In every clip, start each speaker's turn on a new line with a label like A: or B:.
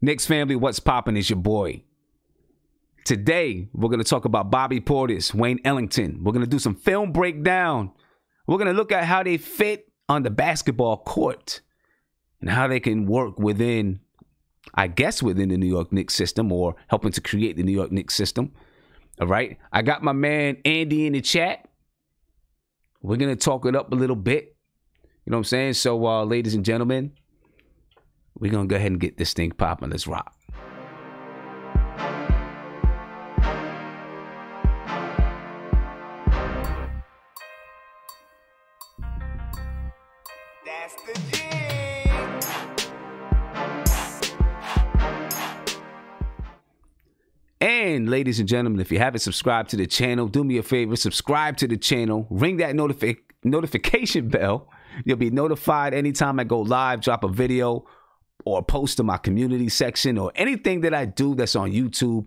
A: Knicks family, what's poppin' is your boy. Today, we're going to talk about Bobby Portis, Wayne Ellington. We're going to do some film breakdown. We're going to look at how they fit on the basketball court and how they can work within, I guess, within the New York Knicks system or helping to create the New York Knicks system. All right. I got my man Andy in the chat. We're going to talk it up a little bit. You know what I'm saying? So, ladies and gentlemen, we're going to go ahead and get this thing popping. Let's rock.
B: That's the G.
A: And ladies and gentlemen, if you haven't subscribed to the channel, do me a favor, subscribe to the channel, ring that notification bell. You'll be notified anytime I go live, drop a video, or post to my community section, or anything that I do that's on YouTube.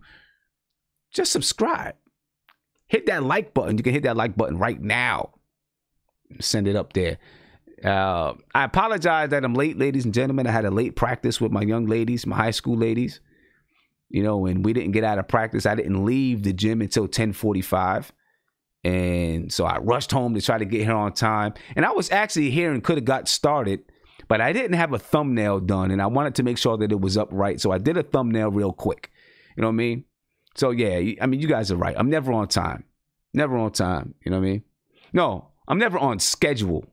A: Just subscribe. Hit that like button. You can hit that like button right now. Send it up there. I apologize that I'm late, ladies and gentlemen. I had a late practice with my young ladies, my high school ladies. You know, and we didn't get out of practice. I didn't leave the gym until 10:45. And so I rushed home to try to get here on time. And I was actually here and could have got started, but I didn't have a thumbnail done. And I wanted to make sure that it was up right. So I did a thumbnail real quick. You know what I mean? So, yeah, I mean, you guys are right. I'm never on time. Never on time. You know what I mean? No, I'm never on schedule,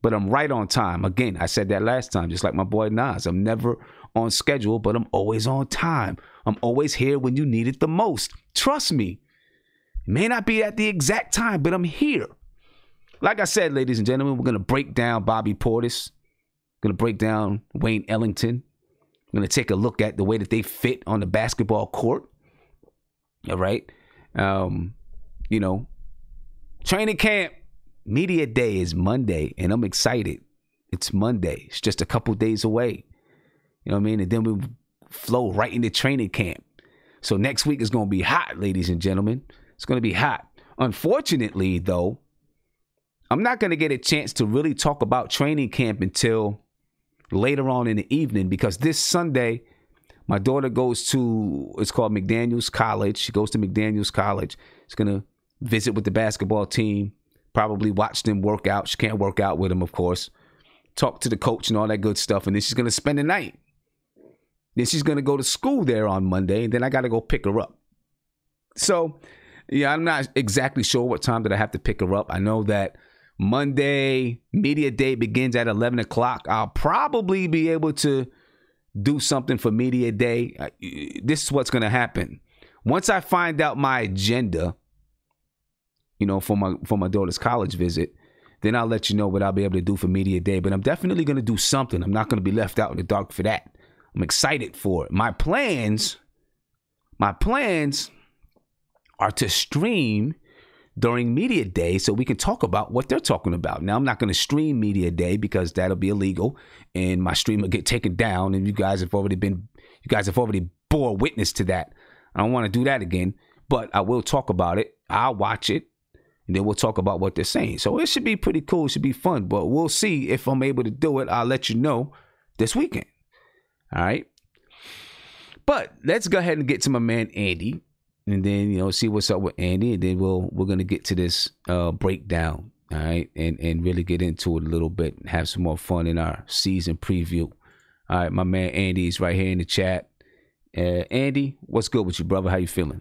A: but I'm right on time. Again, I said that last time, just like my boy Nas. I'm never on schedule, but I'm always on time. I'm always here when you need it the most. Trust me. It may not be at the exact time, but I'm here. Like I said, ladies and gentlemen, we're going to break down Bobby Portis. Going to break down Wayne Ellington. We're going to take a look at the way that they fit on the basketball court. All right. You know, training camp, media day is Monday, and I'm excited. It's Monday. It's just a couple days away. You know what I mean? And then we flow right into training camp. So next week is going to be hot, ladies and gentlemen. It's going to be hot. Unfortunately, though, I'm not going to get a chance to really talk about training camp until later on in the evening, because this Sunday, my daughter goes to, it's called McDaniels College. She goes to McDaniels College. She's going to visit with the basketball team, probably watch them work out. She can't work out with them, of course. Talk to the coach and all that good stuff. And then she's going to spend the night. Then she's going to go to school there on Monday. And then I got to go pick her up. So, yeah, I'm not exactly sure what time that I have to pick her up. I know that Monday, media day begins at 11 o'clock. I'll probably be able to do something for media day. This is what's going to happen. Once I find out my agenda, you know, for my daughter's college visit, then I'll let you know what I'll be able to do for media day. But I'm definitely going to do something. I'm not going to be left out in the dark for that. I'm excited for it. My plans are to stream during media day so we can talk about what they're talking about. Now, I'm not going to stream media day because that'll be illegal and my stream will get taken down. And you guys have already bore witness to that. I don't want to do that again, but I will talk about it. I'll watch it. And then we'll talk about what they're saying. So it should be pretty cool. It should be fun. But we'll see if I'm able to do it. I'll let you know this weekend. All right. But let's go ahead and get to my man Andy. And then, you know, see what's up with Andy. And then we're going to get to this breakdown. All right. And really get into it a little bit and have some more fun in our season preview. All right. My man Andy is right here in the chat. Andy, what's good with you, brother? How you feeling?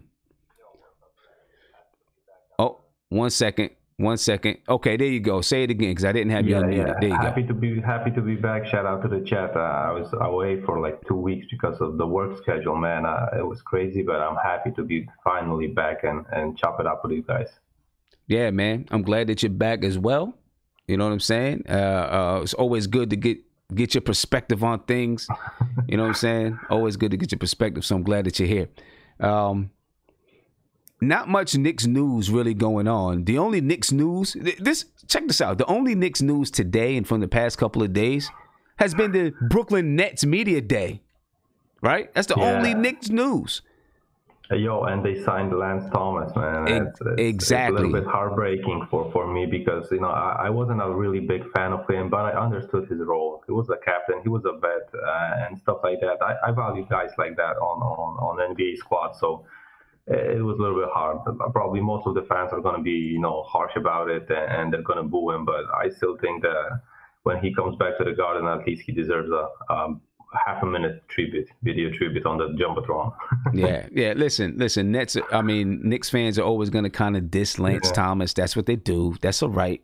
A: Oh, one second. Okay, there you go. Say it again because I didn't have you unmuted. There you go.
C: Happy to be back. Shout out to the chat. I was away for like 2 weeks because of the work schedule, man. It was crazy, but I'm happy to be finally back and chop it up with you guys. Yeah,
A: man. I'm glad that you're back as well. You know what I'm saying? It's always good to get your perspective on things. You know what I'm saying? Always good to get your perspective. So I'm glad that you're here. Not much Knicks news really going on. The only Knicks news, check this out. The only Knicks news today and from the past couple of days has been the Brooklyn Nets media day, right? That's the only Knicks news.
C: Yo, and they signed Lance Thomas, man. It's a little
A: Exactly.
C: bit heartbreaking for me because, I wasn't a really big fan of him, but I understood his role. He was a captain, he was a vet, and stuff like that. I value guys like that on NBA squad. So it was a little bit hard. Probably most of the fans are going to be, harsh about it, and they're going to boo him. But I still think that when he comes back to the Garden, at least he deserves a half a minute video tribute on the Jumbotron.
A: Yeah. Listen. Knicks fans are always going to kind of diss Lance Thomas. That's what they do. That's all right.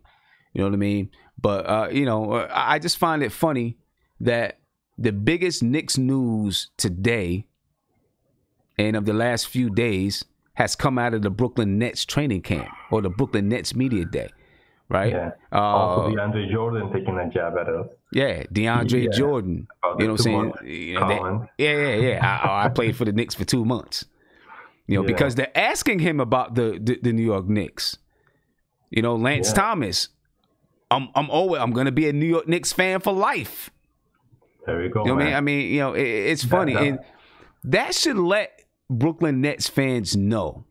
A: You know what I mean? But I just find it funny that the biggest Knicks news today and of the last few days has come out of the Brooklyn Nets training camp or the Brooklyn Nets media day, right?
C: Yeah. Also, DeAndre Jordan taking a jab at us.
A: Yeah, DeAndre Jordan. You know what I'm saying? I played for the Knicks for 2 months. Because they're asking him about the New York Knicks. Lance Thomas. I'm gonna be a New York Knicks fan for life.
C: There you go.
A: You know what I mean? It's funny, and that should let Brooklyn Nets fans know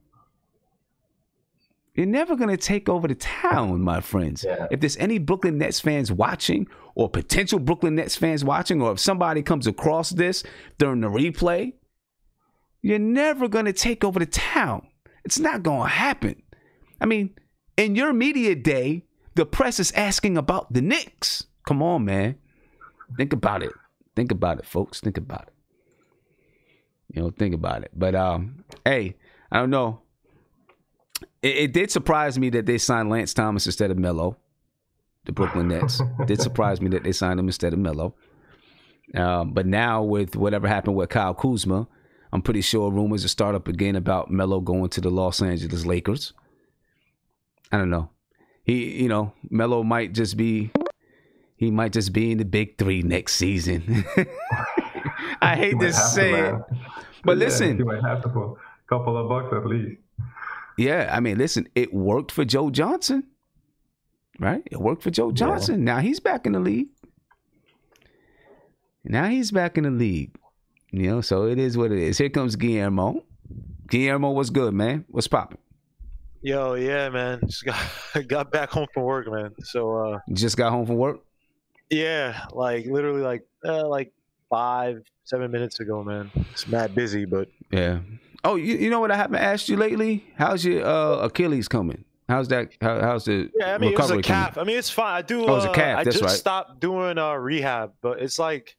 A: you're never going to take over the town, my friends.
C: Yeah.
A: If there's any Brooklyn Nets fans watching or potential Brooklyn Nets fans watching, or if somebody comes across this during the replay, you're never going to take over the town. It's not going to happen. I mean, in your media day, the press is asking about the Knicks. Come on, man. Think about it. Think about it, folks. Think about it. Think about it. But, hey, I don't know. It did surprise me that they signed Lance Thomas instead of Melo, the Brooklyn Nets. It did surprise me that they signed him instead of Melo. But now with whatever happened with Kyle Kuzma, I'm pretty sure rumors are start up again about Melo going to the Los Angeles Lakers. I don't know. Melo might just be in the big three next season. I hate to say it. But listen,
C: you might have to put a couple of bucks at least.
A: Yeah, I mean, listen, it worked for Joe Johnson, right? It worked for Joe Johnson. Yeah. Now he's back in the league. So it is what it is. Here comes Guillermo. Guillermo, what's good, man? What's popping?
B: Yo, yeah, man. Just got back home from work, man. So
A: you just got home from work?
B: Yeah, literally like 5-7 minutes ago, man. It's mad busy, but
A: yeah. Oh, you know what I haven't asked you lately? How's your Achilles coming? How's that? How's the recovery
B: it was a calf.
A: coming?
B: I mean, it's fine. I do.
A: Oh, it's a calf. That's right. I just
B: stopped doing rehab, but it's like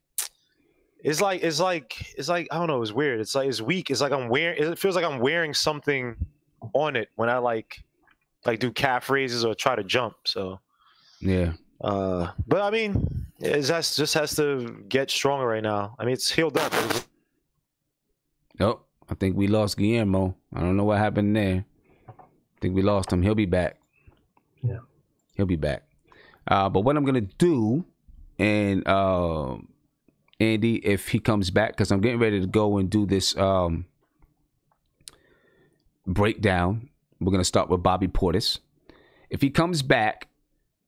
B: I don't know. It's weird. It's like it's weak. It's like it feels like I'm wearing something on it when I do calf raises or try to jump. So
A: yeah.
B: But I mean, it just has to get stronger right now. I mean, it's healed up.
A: Nope. I think we lost Guillermo. I don't know what happened there. I think we lost him. He'll be back.
C: Yeah.
A: He'll be back. But what I'm going to do, and Andy, if he comes back, because I'm getting ready to go and do this breakdown. We're going to start with Bobby Portis. If he comes back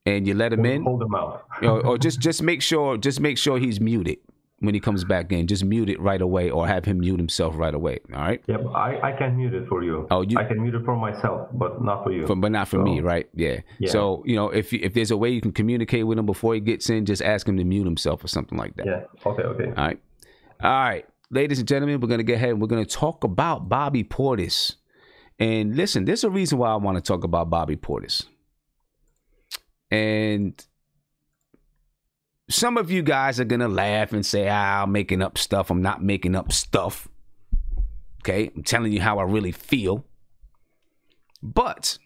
A: and you let him in,
C: hold him out.
A: or just make sure he's muted. When he comes back in, just mute it right away or have him mute himself right away. All right?
C: Yeah, but I can mute it for you.
A: Oh,
C: I can mute it for myself, but not for you.
A: But not for me, right? Yeah. So, if there's a way you can communicate with him before he gets in, just ask him to mute himself or something like that.
C: Yeah. Okay.
A: All right. Ladies and gentlemen, we're going to get ahead and we're going to talk about Bobby Portis. And listen, there's a reason why I want to talk about Bobby Portis. And some of you guys are going to laugh and say, I'm making up stuff. I'm not making up stuff. Okay? I'm telling you how I really feel. But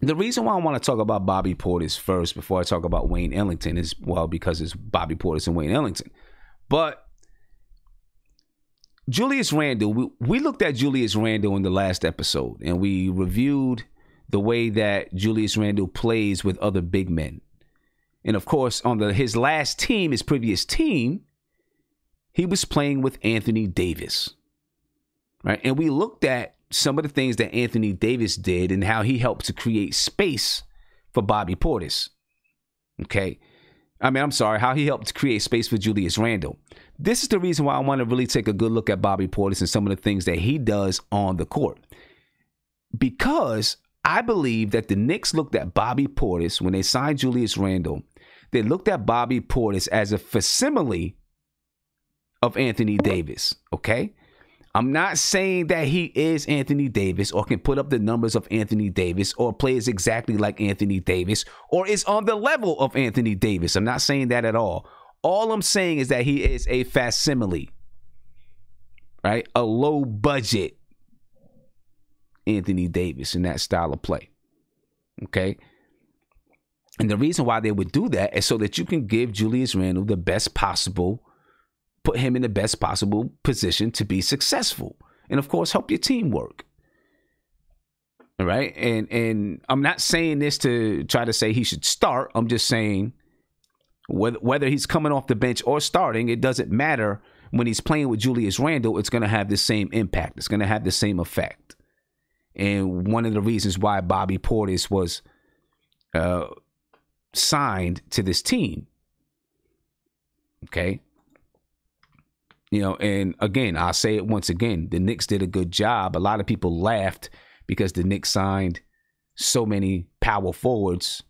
A: the reason why I want to talk about Bobby Portis first before I talk about Wayne Ellington is, because it's Bobby Portis and Wayne Ellington. But Julius Randle, we looked at Julius Randle in the last episode, and we reviewed the way that Julius Randle plays with other big men. And of course, on his last team, his previous team, he was playing with Anthony Davis, right? And we looked at some of the things that Anthony Davis did and how he helped to create space for Bobby Portis. Okay. I'm sorry, how he helped create space for Julius Randle. This is the reason why I want to really take a good look at Bobby Portis and some of the things that he does on the court. Because I believe that the Knicks looked at Bobby Portis when they signed Julius Randle. They looked at Bobby Portis as a facsimile of Anthony Davis, okay? I'm not saying that he is Anthony Davis or can put up the numbers of Anthony Davis or plays exactly like Anthony Davis or is on the level of Anthony Davis. I'm not saying that at all. All I'm saying is that he is a facsimile, right? A low budget Anthony Davis in that style of play, okay? And the reason why they would do that is so that you can give Julius Randle the best possible, put him in the best possible position to be successful. And of course, help your team work. All right. And I'm not saying this to try to say he should start. I'm just saying whether he's coming off the bench or starting, it doesn't matter. When he's playing with Julius Randle, it's going to have the same impact. It's going to have the same effect. And one of the reasons why Bobby Portis was signed to this team. Okay. You know, and again, I'll say it once again, the Knicks did a good job. A lot of people laughed because the Knicks signed so many power forwards.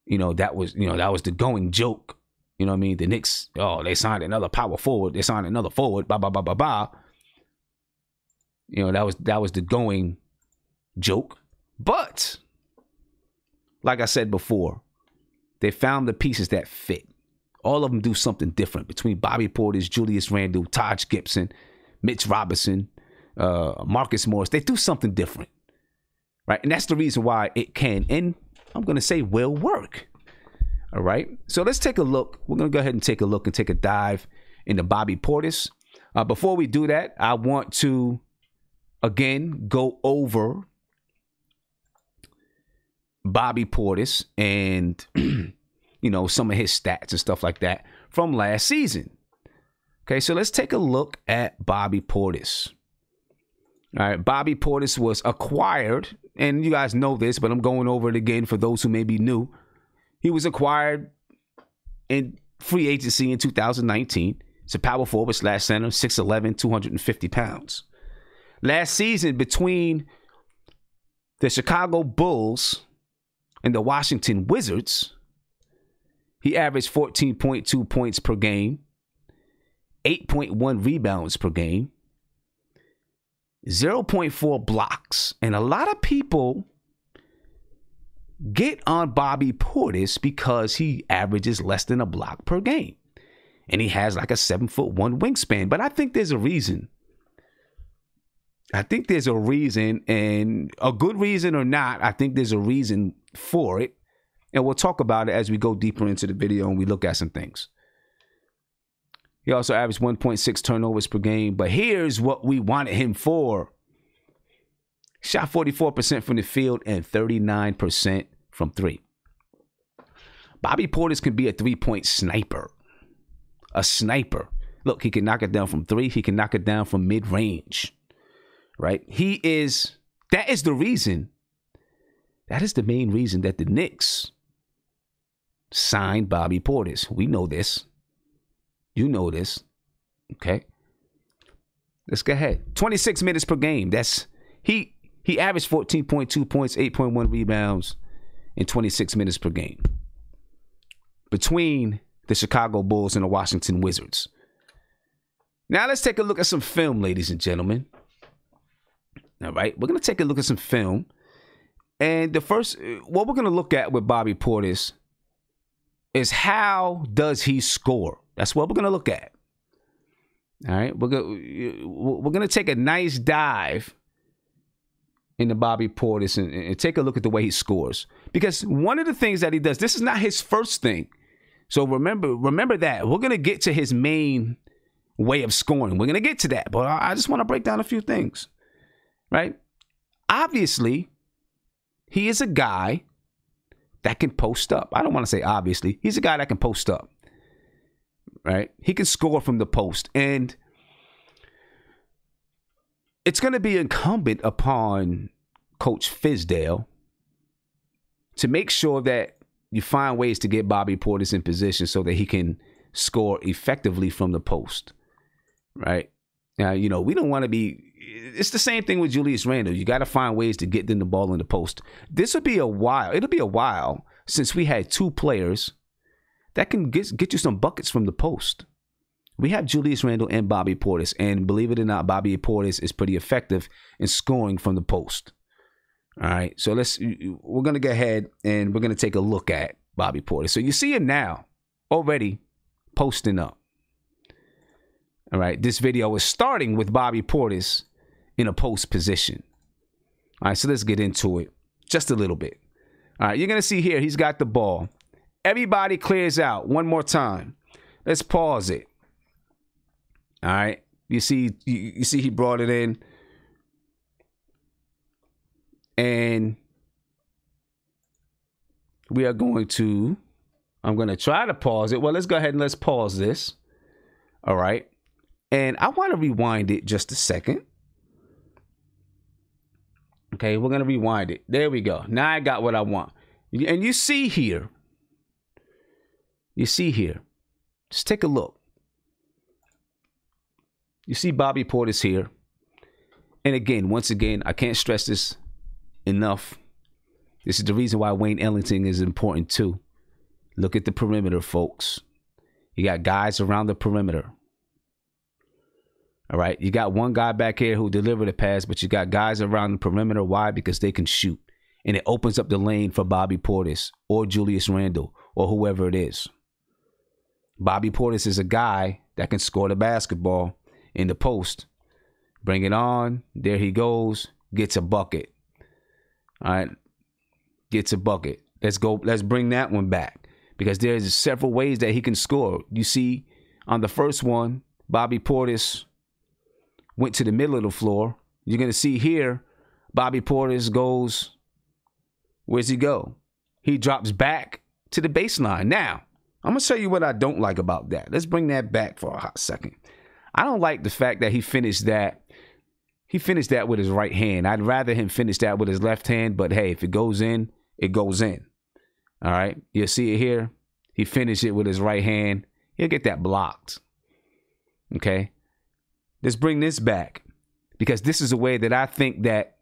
A: You know, that was the going joke. You know what I mean? The Knicks, they signed another power forward. They signed another forward, blah, blah, blah, blah, blah. You know, that was the going joke. But like I said before, they found the pieces that fit. All of them do something different between Bobby Portis, Julius Randle, Taj Gibson, Mitch Robinson, Marcus Morris. They do something different, right? And that's the reason why it can, and I'm going to say will work. All right. So let's take a look. We're going to go ahead and take a look and take a dive into Bobby Portis. Before we do that, I want to, again, go over Bobby Portis and you know, some of his stats and stuff like that from last season. Okay, so let's take a look at Bobby Portis. All right, Bobby Portis was acquired, and you guys know this, but I'm going over it again for those who may be new. He was acquired in free agency in 2019. It's a power forward / center, 6'11", 250 pounds. Last season, between the Chicago Bulls and the Washington Wizards, he averaged 14.2 points per game, 8.1 rebounds per game, 0.4 blocks. And a lot of people get on Bobby Portis because he averages less than a block per game. And he has like a 7'1" wingspan. But I think there's a reason. I think there's a reason, and a good reason or not, I think there's a reason for it. And we'll talk about it as we go deeper into the video and we look at some things. He also averaged 1.6 turnovers per game. But here's what we wanted him for. Shot 44% from the field and 39% from three. Bobby Portis can be a three-point sniper. A sniper. Look, he can knock it down from three. He can knock it down from mid-range. Right? That is the reason. That is the main reason that the Knicks signed Bobby Portis. We know this. You know this. Okay. Let's go ahead. 26 minutes per game. He averaged 14.2 points, 8.1 rebounds in 26 minutes per game between the Chicago Bulls and the Washington Wizards. Now let's take a look at some film, ladies and gentlemen. All right. We're going to take a look at some film. And what we're going to look at with Bobby Portis is how does he score? That's what we're going to look at. All right. We're going to take a nice dive into Bobby Portis and take a look at the way he scores. Because one of the things that he does, this is not his first thing. So remember that. We're going to get to his main way of scoring. We're going to get to that. But I just want to break down a few things. Right? Obviously, he is a guy that can post up. I don't want to say obviously. He's a guy that can post up. Right? He can score from the post. And it's going to be incumbent upon Coach Fizdale to make sure that you find ways to get Bobby Portis in position so that he can score effectively from the post, right? Now, you know, we don't want to be, it's the same thing with Julius Randle. You got to find ways to get them the ball in the post. It'll be a while since we had two players that can get you some buckets from the post. We have Julius Randle and Bobby Portis, and believe it or not, Bobby Portis is pretty effective in scoring from the post. All right, so we're going to go ahead and we're going to take a look at Bobby Portis. So you see it now already posting up. All right, this video is starting with Bobby Portis in a post position. All right, so let's get into it just a little bit. All right, you're going to see here, he's got the ball. Everybody clears out one more time. Let's pause it. All right, you see he brought it in. And we are going to, I'm going to try to pause it. Well, let's go ahead and let's pause this. All right. And I want to rewind it just a second. Okay, we're going to rewind it. There we go. Now I got what I want. And you see here. Just take a look. You see Bobby Portis here. And again, once again, I can't stress this enough. This is the reason why Wayne Ellington is important too. Look at the perimeter, folks. You got guys around the perimeter. All right. You got one guy back here who delivered a pass, but you got guys around the perimeter. Why? Because they can shoot. And it opens up the lane for Bobby Portis or Julius Randle or whoever it is. Bobby Portis is a guy that can score the basketball in the post. Bring it on. There he goes. Gets a bucket. All right. Gets a bucket. Let's go. Let's bring that one back because there's several ways that he can score. You see on the first one, Bobby Portis went to the middle of the floor. You're going to see here, Bobby Portis goes, where's he go? He drops back to the baseline. Now, I'm going to show you what I don't like about that. Let's bring that back for a hot second. I don't like the fact that he finished that. He finished that with his right hand. I'd rather him finish that with his left hand, but hey, if it goes in, it goes in. All right, you'll see it here. He finished it with his right hand. He'll get that blocked. Okay, let's bring this back because this is a way that I think that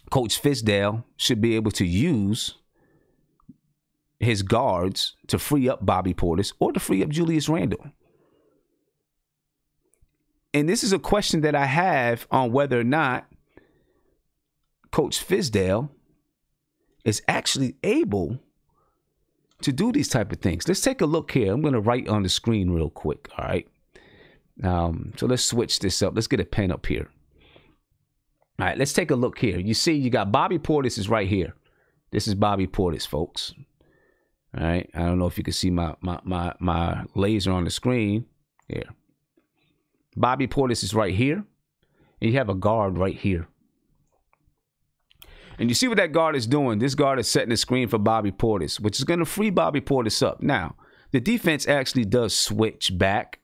A: Coach Fizdale should be able to use his guards to free up Bobby Portis or to free up Julius Randle. And this is a question that I have on whether or not Coach Fizdale is actually able to do these type of things. Let's take a look here. I'm going to write on the screen real quick. All right. So let's switch this up. Let's get a pen up here. All right. Let's take a look here. You see, you got Bobby Portis is right here. This is Bobby Portis, folks. All right. I don't know if you can see my laser on the screen here. Bobby Portis is right here, and you have a guard right here. And you see what that guard is doing? This guard is setting the screen for Bobby Portis, which is going to free Bobby Portis up. Now, the defense actually does switch back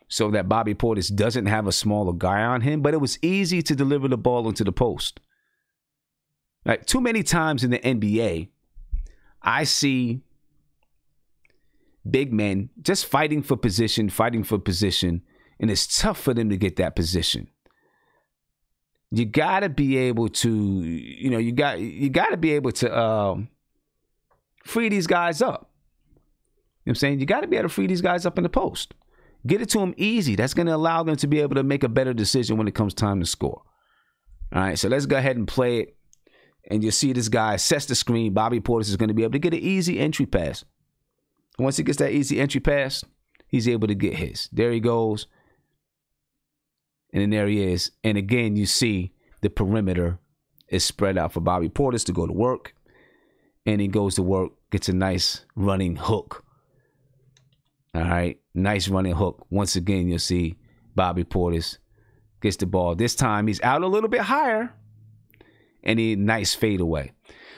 A: so that Bobby Portis doesn't have a smaller guy on him, but it was easy to deliver the ball into the post. Like, too many times in the NBA, I see big men just fighting for position, and it's tough for them to get that position. You got to be able to, you got to be able to free these guys up. You know what I'm saying? You got to be able to free these guys up in the post. Get it to them easy. That's going to allow them to be able to make a better decision when it comes time to score. All right, so let's go ahead and play it. And you see this guy sets the screen. Bobby Portis is going to be able to get an easy entry pass. Once he gets that easy entry pass, he's able to get his. There he goes. And then there he is. And again, you see the perimeter is spread out for Bobby Portis to go to work. And he goes to work, gets a nice running hook. All right. Nice running hook. Once again, you'll see Bobby Portis gets the ball. This time he's out a little bit higher. And he nice fadeaway.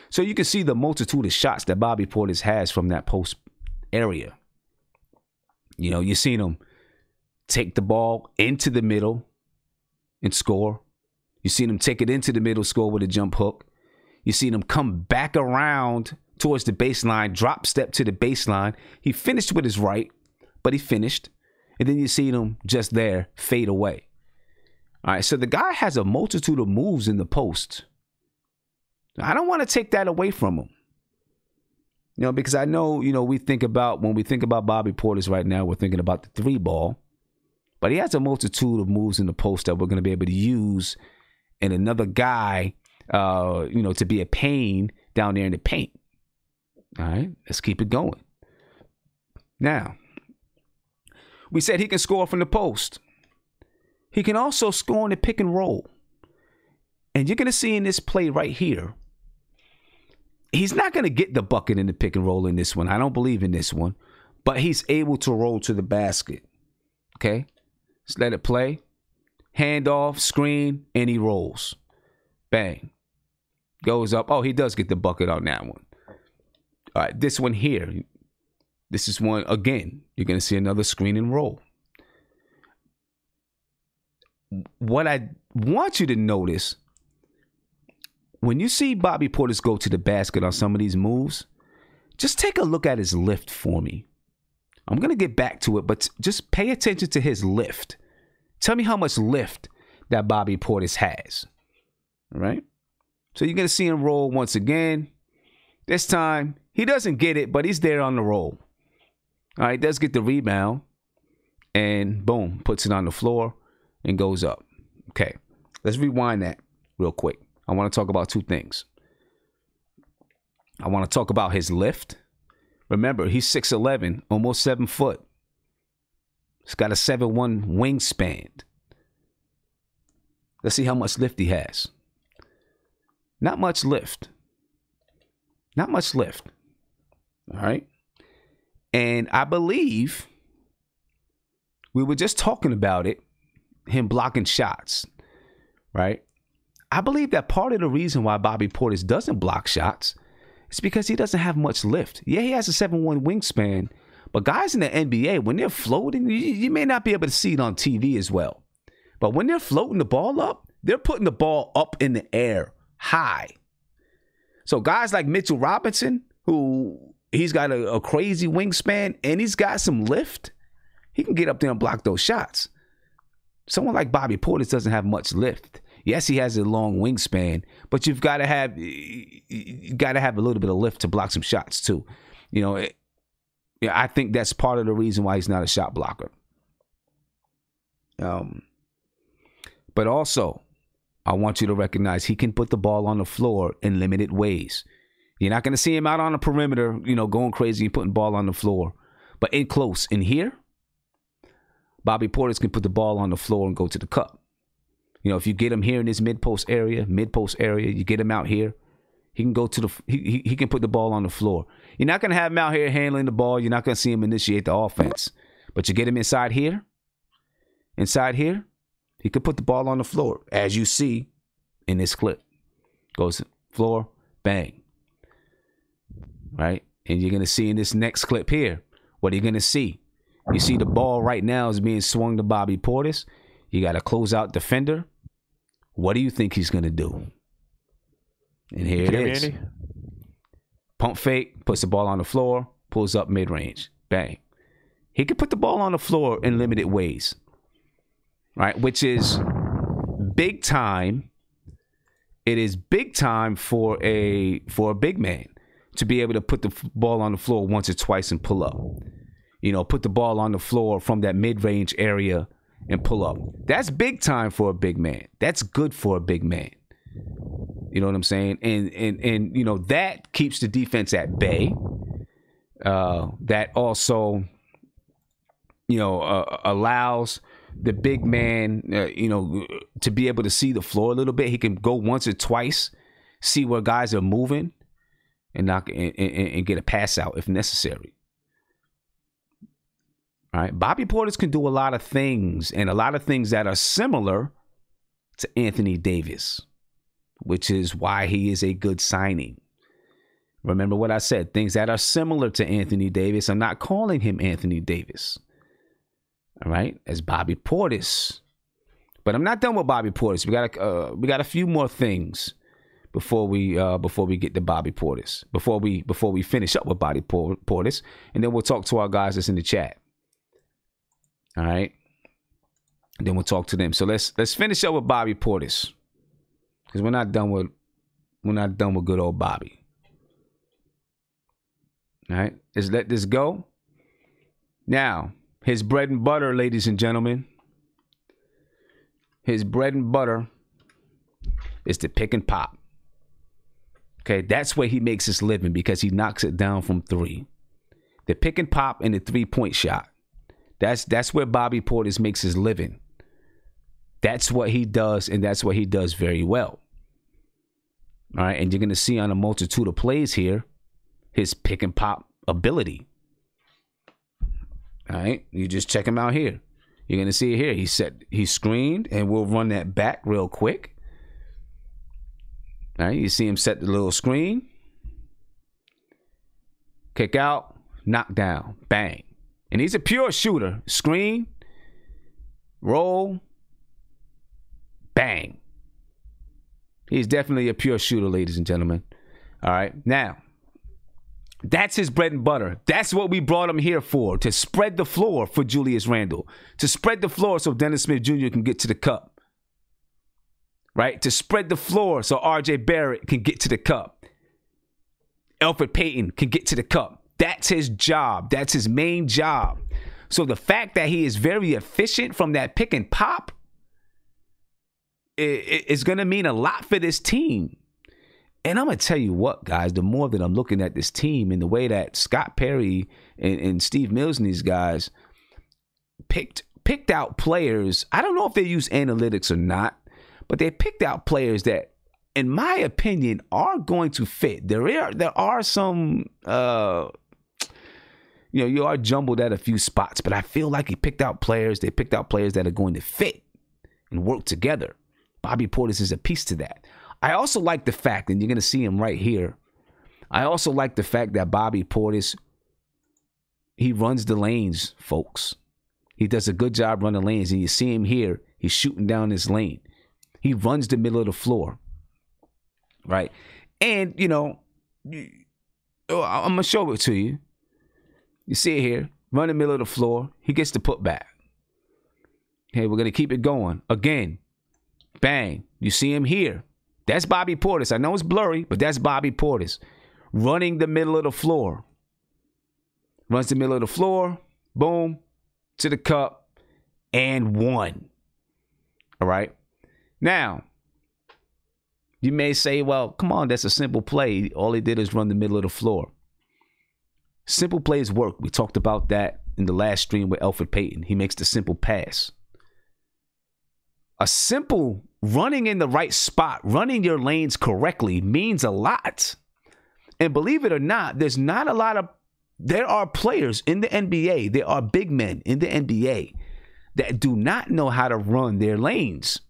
A: So you can see the multitude of shots that Bobby Portis has from that post area. You've seen him take the ball into the middle and score. You've seen him take it into the middle, score with a jump hook. You've seen him come back around towards the baseline, drop step to the baseline. He finished with his right, but he finished. And then you see him just there fade away. All right, so the guy has a multitude of moves in the post. I don't want to take that away from him. You know, because I know, you know, when we think about Bobby Portis right now, we're thinking about the 3 ball. But he has a multitude of moves in the post that we're going to be able to use, and another guy, you know, to be a pain down there in the paint. All right, let's keep it going. Now, we said he can score from the post. He can also score in the pick and roll. And you're going to see in this play right here, he's not going to get the bucket in the pick and roll in this one. I don't believe in this one. But he's able to roll to the basket. Okay? Let's let it play. Hand off, screen, and he rolls. Bang. Goes up. Oh, he does get the bucket on that one. All right, this one here. This is one, again, you're going to see another screen and roll. What I want you to notice, when you see Bobby Portis go to the basket on some of these moves, just take a look at his lift for me. I'm going to get back to it, but just pay attention to his lift. Tell me how much lift that Bobby Portis has. All right? So you're going to see him roll once again. This time, he doesn't get it, but he's there on the roll. All right, does get the rebound. And boom, puts it on the floor and goes up. Okay, let's rewind that real quick. I want to talk about 2 things. I want to talk about his lift. Remember, he's 6'11", almost 7 foot. He's got a 7'1" wingspan. Let's see how much lift he has. Not much lift. Not much lift. All right. And I believe we were just talking about it, him blocking shots, right? I believe that part of the reason why Bobby Portis doesn't block shots is because he doesn't have much lift. Yeah, he has a 7'1" wingspan, but guys in the NBA, when they're floating, you may not be able to see it on TV as well. But when they're floating the ball up, they're putting the ball up in the air high. So guys like Mitchell Robinson, who he's got a crazy wingspan and he's got some lift, he can get up there and block those shots. Someone like Bobby Portis doesn't have much lift. Yes, he has a long wingspan, but you got to have a little bit of lift to block some shots too. You know, I think that's part of the reason why he's not a shot blocker. But also, I want you to recognize he can put the ball on the floor in limited ways. You're not going to see him out on the perimeter, you know, going crazy and putting ball on the floor. But in close, in here, Bobby Portis can put the ball on the floor and go to the cup. You know, if you get him here in this mid-post area, you get him out here, he can go to the, he can put the ball on the floor. You're not going to have him out here handling the ball. You're not going to see him initiate the offense. But you get him inside here, he could put the ball on the floor, as you see in this clip. Goes floor, bang. Right? And you're going to see in this next clip here, what are you going to see? You see the ball right now is being swung to Bobby Portis. You got a closeout defender. What do you think he's going to do? And here it is. Andy? Pump fake, puts the ball on the floor, pulls up mid-range. Bang. He could put the ball on the floor in limited ways. Right? Which is big time. It is big time for a big man to be able to put the ball on the floor once or twice and pull up. You know, put the ball on the floor from that mid-range area and pull up. That's big time for a big man. That's good for a big man. You know what I'm saying? And you know, that keeps the defense at bay. That also, you know, allows the big man, you know, to be able to see the floor a little bit. He can go once or twice, see where guys are moving, and knock and get a pass out if necessary. All right, Bobby Portis can do a lot of things, and a lot of things that are similar to Anthony Davis, which is why he is a good signing. Remember what I said, things that are similar to Anthony Davis. I'm not calling him Anthony Davis. All right, as Bobby Portis. But I'm not done with Bobby Portis. We got a few more things before we get to Bobby Portis. Before we finish up with Bobby Portis, and then we'll talk to our guys that's in the chat. All right. And then we'll talk to them. So let's finish up with Bobby Portis, because we're not done with good old Bobby. All right, let's let this go. Now, his bread and butter, ladies and gentlemen. His bread and butter is the pick and pop. Okay, that's where he makes his living, because he knocks it down from three. The pick and pop and the 3-point shot. That's where Bobby Portis makes his living. That's what he does, and that's what he does very well. All right, and you're going to see on a multitude of plays here his pick and pop ability. All right, you just check him out here. You're going to see it here. He screened, and we'll run that back real quick. All right, you see him set the little screen. Kick out, knock down, bang. And he's a pure shooter. Screen, roll, bang. He's definitely a pure shooter, ladies and gentlemen. All right, now, that's his bread and butter. That's what we brought him here for, to spread the floor for Julius Randle. To spread the floor so Dennis Smith Jr. can get to the cup. Right? To spread the floor so R.J. Barrett can get to the cup. Elfrid Payton can get to the cup. That's his job. That's his main job. So the fact that he is very efficient from that pick and pop is going to mean a lot for this team. And I'm going to tell you what, guys, the more that I'm looking at this team and the way that Scott Perry and Steve Mills and these guys picked out players, I don't know if they use analytics or not, but they picked out players that, in my opinion, are going to fit. There are some, you are jumbled at a few spots, but I feel like they picked out players that are going to fit and work together. Bobby Portis is a piece to that. I also like the fact, and you're going to see him right here, I also like the fact that Bobby Portis, he runs the lanes, folks. He does a good job running lanes, and you see him here. He's shooting down this lane. He runs the middle of the floor, right? And, I'm going to show it to you. You see it here. Run the middle of the floor. He gets the putback. Okay, we're going to keep it going. Again, bang. You see him here. That's Bobby Portis. I know it's blurry, but that's Bobby Portis. Running the middle of the floor. Runs the middle of the floor. Boom. To the cup. And one. All right. Now, you may say, well, come on, that's a simple play. All he did is run the middle of the floor. Simple plays work. We talked about that in the last stream with Elfrid Payton. He makes the simple pass. A simple running in the right spot, running your lanes correctly means a lot. And believe it or not, there are players in the NBA, there are big men in the NBA that do not know how to run their lanes.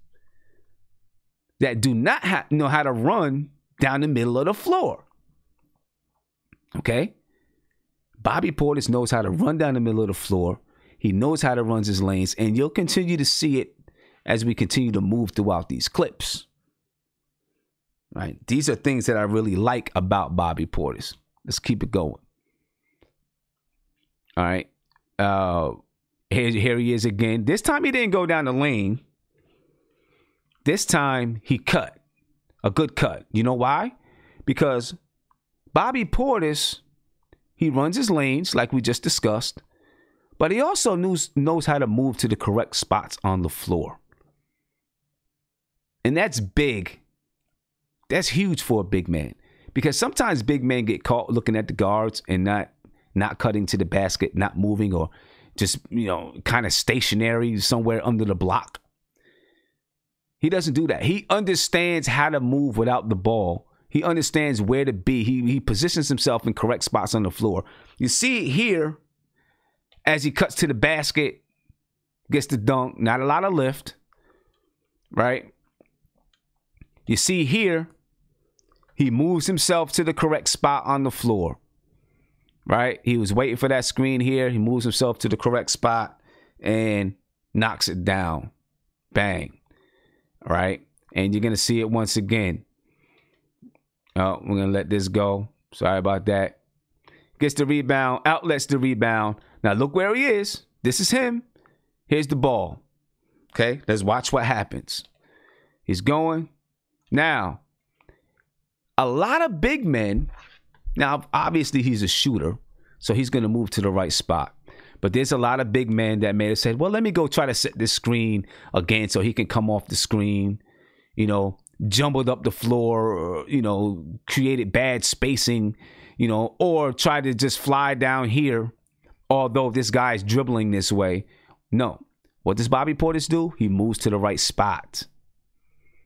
A: That do not know how to run down the middle of the floor. Okay? Bobby Portis knows how to run down the middle of the floor. He knows how to run his lanes, and you'll continue to see it as we continue to move throughout these clips. Right? These are things that I really like about Bobby Portis. Let's keep it going. All right. Here he is again. This time he didn't go down the lane. This time he cut. A good cut. You know why? Because Bobby Portis, he runs his lanes like we just discussed, but he also knows how to move to the correct spots on the floor. And that's big. That's huge for a big man. Because sometimes big men get caught looking at the guards and not cutting to the basket, not moving, or just, kind of stationary somewhere under the block. He doesn't do that. He understands how to move without the ball. He understands where to be. He positions himself in correct spots on the floor. You see it here as he cuts to the basket, gets the dunk, not a lot of lift, right? You see here, he moves himself to the correct spot on the floor, right? He was waiting for that screen here. He moves himself to the correct spot and knocks it down. Bang. All right? And you're going to see it once again. Oh, we're going to let this go. Sorry about that. Gets the rebound. Outlets the rebound. Now, look where he is. This is him. Here's the ball. Okay, let's watch what happens. He's going. Now, a lot of big men. Now, obviously, he's a shooter, so he's going to move to the right spot. But there's a lot of big men that may have said, well, let me go try to set this screen again so he can come off the screen, you know, jumbled up the floor, or, you know, created bad spacing, you know, or try to just fly down here, although this guy's dribbling this way. No. What does Bobby Portis do? He moves to the right spot.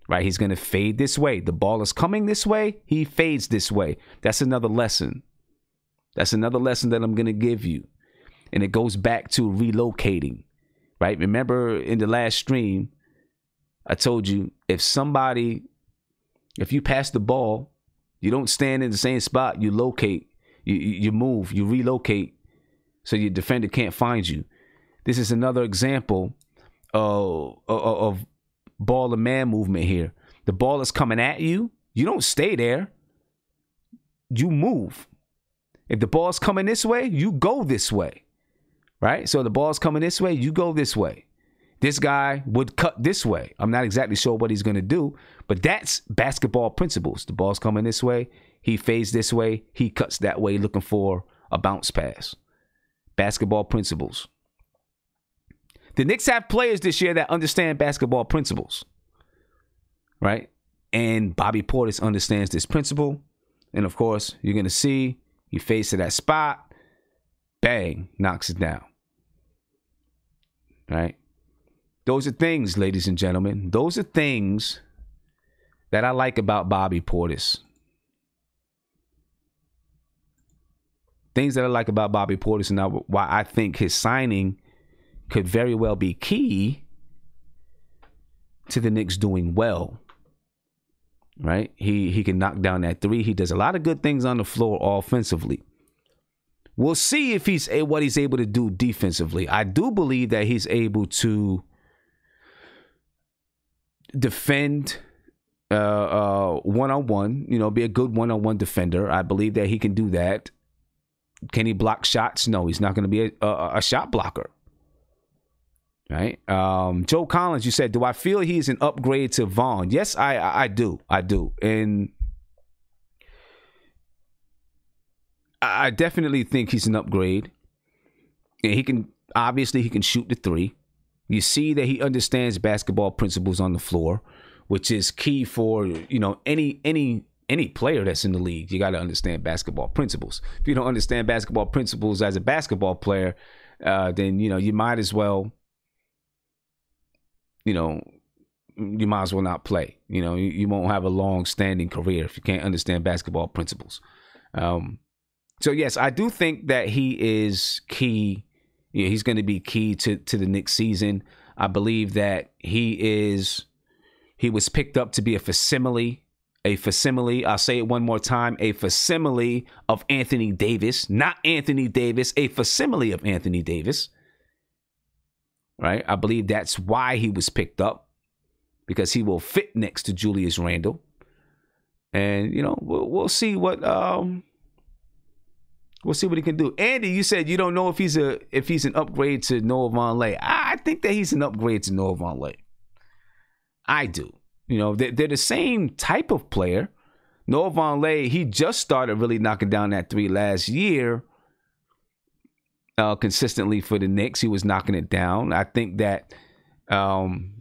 A: Right? He's going to fade this way. The ball is coming this way. He fades this way. That's another lesson. That's another lesson that I'm going to give you. And it goes back to relocating. Right? Remember in the last stream, I told you, if you pass the ball, you don't stand in the same spot. You locate. You move. You relocate so your defender can't find you. This is another example of ball and man movement here. The ball is coming at you. You don't stay there. You move. If the ball's coming this way, you go this way. Right? So the ball's coming this way, you go this way. This guy would cut this way. I'm not exactly sure what he's going to do, but that's basketball principles. The ball's coming this way. He fades this way. He cuts that way looking for a bounce pass. Basketball principles. The Knicks have players this year that understand basketball principles, right? And Bobby Portis understands this principle. And, of course, you're going to see he fades to that spot. Bang, knocks it down, right? Those are things, ladies and gentlemen. Those are things that I like about Bobby Portis. Things that I like about Bobby Portis and why I think his signing could very well be key to the Knicks doing well, right? He can knock down that three. He does a lot of good things on the floor offensively. We'll see if what he's able to do defensively. I do believe that he's able to defend one-on-one, you know, be a good one-on-one defender. I believe that he can do that. Can he block shots? No, he's not going to be a shot blocker. Right. Joe Collins, you said, do I feel he's an upgrade to Vaughn? Yes, I do. I do. And I definitely think he's an upgrade. And he can shoot the three. You see that he understands basketball principles on the floor, which is key for, you know, any player that's in the league. You got to understand basketball principles. If you don't understand basketball principles as a basketball player, then, you know, you might as well not play. You know, you won't have a long-standing career if you can't understand basketball principles. So, yes, I do think that he is key. You know, he's going to be key to the Knicks season. I believe that he was picked up to be a facsimile. I'll say it one more time, a facsimile of Anthony Davis. Not Anthony Davis, a facsimile of Anthony Davis. Right? I believe that's why he was picked up, because he will fit next to Julius Randle. And, you know, we'll see what he can do. Andy, you said you don't know if he's an upgrade to Noah Vonleh. I think that he's an upgrade to Noah Vonleh. I do. You know, they're the same type of player. Noah Vonleh, he just started really knocking down that three last year. Consistently for the Knicks, he was knocking it down. I think that Bobby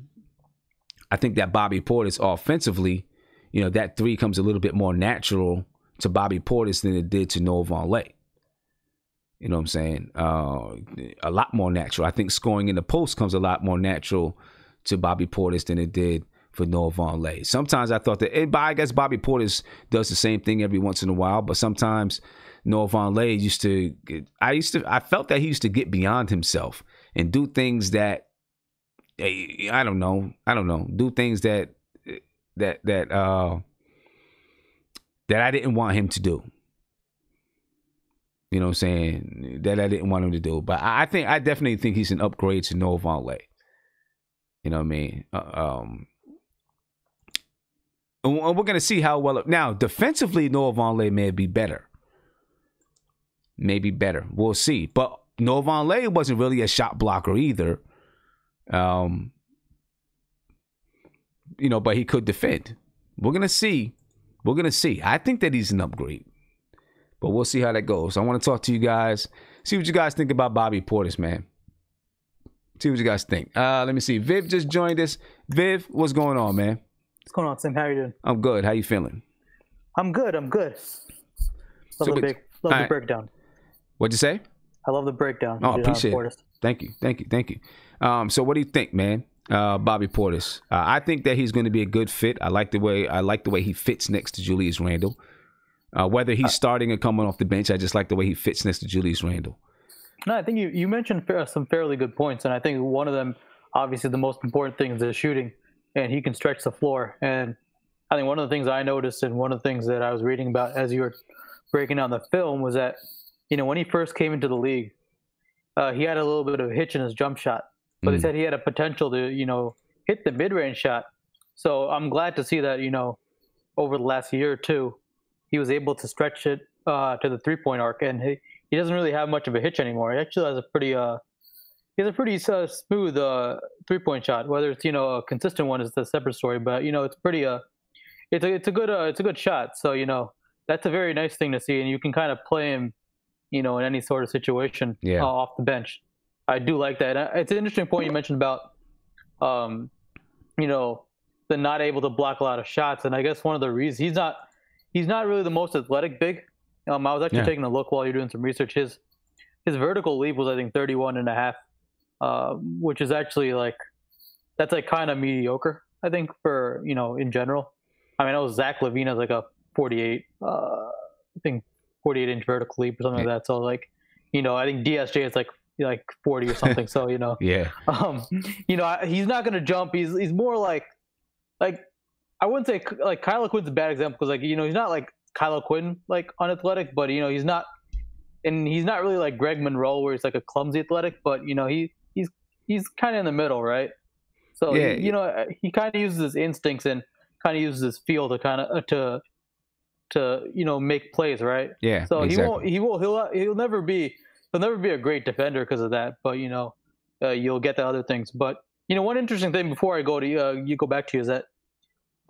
A: Portis offensively, you know, that three comes a little bit more natural to Bobby Portis than it did to Noah Vonleh. You know what I'm saying? A lot more natural. I think scoring in the post comes a lot more natural to Bobby Portis than it did for Noah Vonleh. Sometimes I thought that, I guess Bobby Portis does the same thing every once in a while, but sometimes Noah Vonleh I felt that he used to get beyond himself and do things that, I don't know, do things that I didn't want him to do. You know what I'm saying? That I didn't want him to do. But I definitely think he's an upgrade to Noah Vonleh. You know what I mean? And we're going to see how well. Now, defensively, Noah Vonleh may be better. Maybe better. We'll see. But Noah Vonleh wasn't really a shot blocker either. But he could defend. We're going to see. We're going to see. I think that he's an upgrade. But we'll see how that goes. I want to talk to you guys. See what you guys think about Bobby Portis, man. See what you guys think. Let me see. Viv just joined us. Viv, what's going on, man?
D: What's going on, Tim? How are you doing?
A: I'm good. How you feeling?
D: I'm good. Love the breakdown.
A: What'd you say?
D: I love the breakdown.
A: Oh, appreciate it. Thank you. So what do you think, man? Bobby Portis. I think that he's going to be a good fit. I like the way he fits next to Julius Randle. Whether he's starting or coming off the bench, I just like the way he fits next to Julius Randle.
D: No, I think you mentioned some fairly good points, and I think one of them, obviously, the most important thing is the shooting, and he can stretch the floor. And I think one of the things I noticed, and one of the things that I was reading about as you were breaking down the film, was that when he first came into the league, he had a little bit of a hitch in his jump shot, but he said he had a potential to hit the mid-range shot. So I'm glad to see that over the last year or two, he was able to stretch it to the three-point arc, and he doesn't really have much of a hitch anymore. He actually has a pretty smooth three-point shot. Whether it's a consistent one is a separate story, but it's pretty it's a good shot. So that's a very nice thing to see, and you can kind of play him in any sort of situation off the bench. I do like that. It's an interesting point you mentioned about the not able to block a lot of shots, and I guess one of the reasons he's not really the most athletic big. I was actually taking a look while you're doing some research. His vertical leap was, I think, 31.5, which is actually that's kind of mediocre, I think, for, in general. I mean, I know Zach LaVine has like a 48, I think 48-inch vertical leap or something like that. So I think DSJ is like 40 or something. So,
A: yeah.
D: He's not going to jump. He's more like I wouldn't say Kylo Quinn's a bad example because he's not like Kylo Quinn unathletic, but he's not really like Greg Monroe where he's like a clumsy athletic, but he's kind of in the middle, right? So he kind of uses his instincts and kind of uses his feel to kind of to make plays, right?
A: Yeah.
D: So
A: exactly.
D: he'll never be a great defender because of that, but you'll get the other things. But one interesting thing before I go to you go back to you is that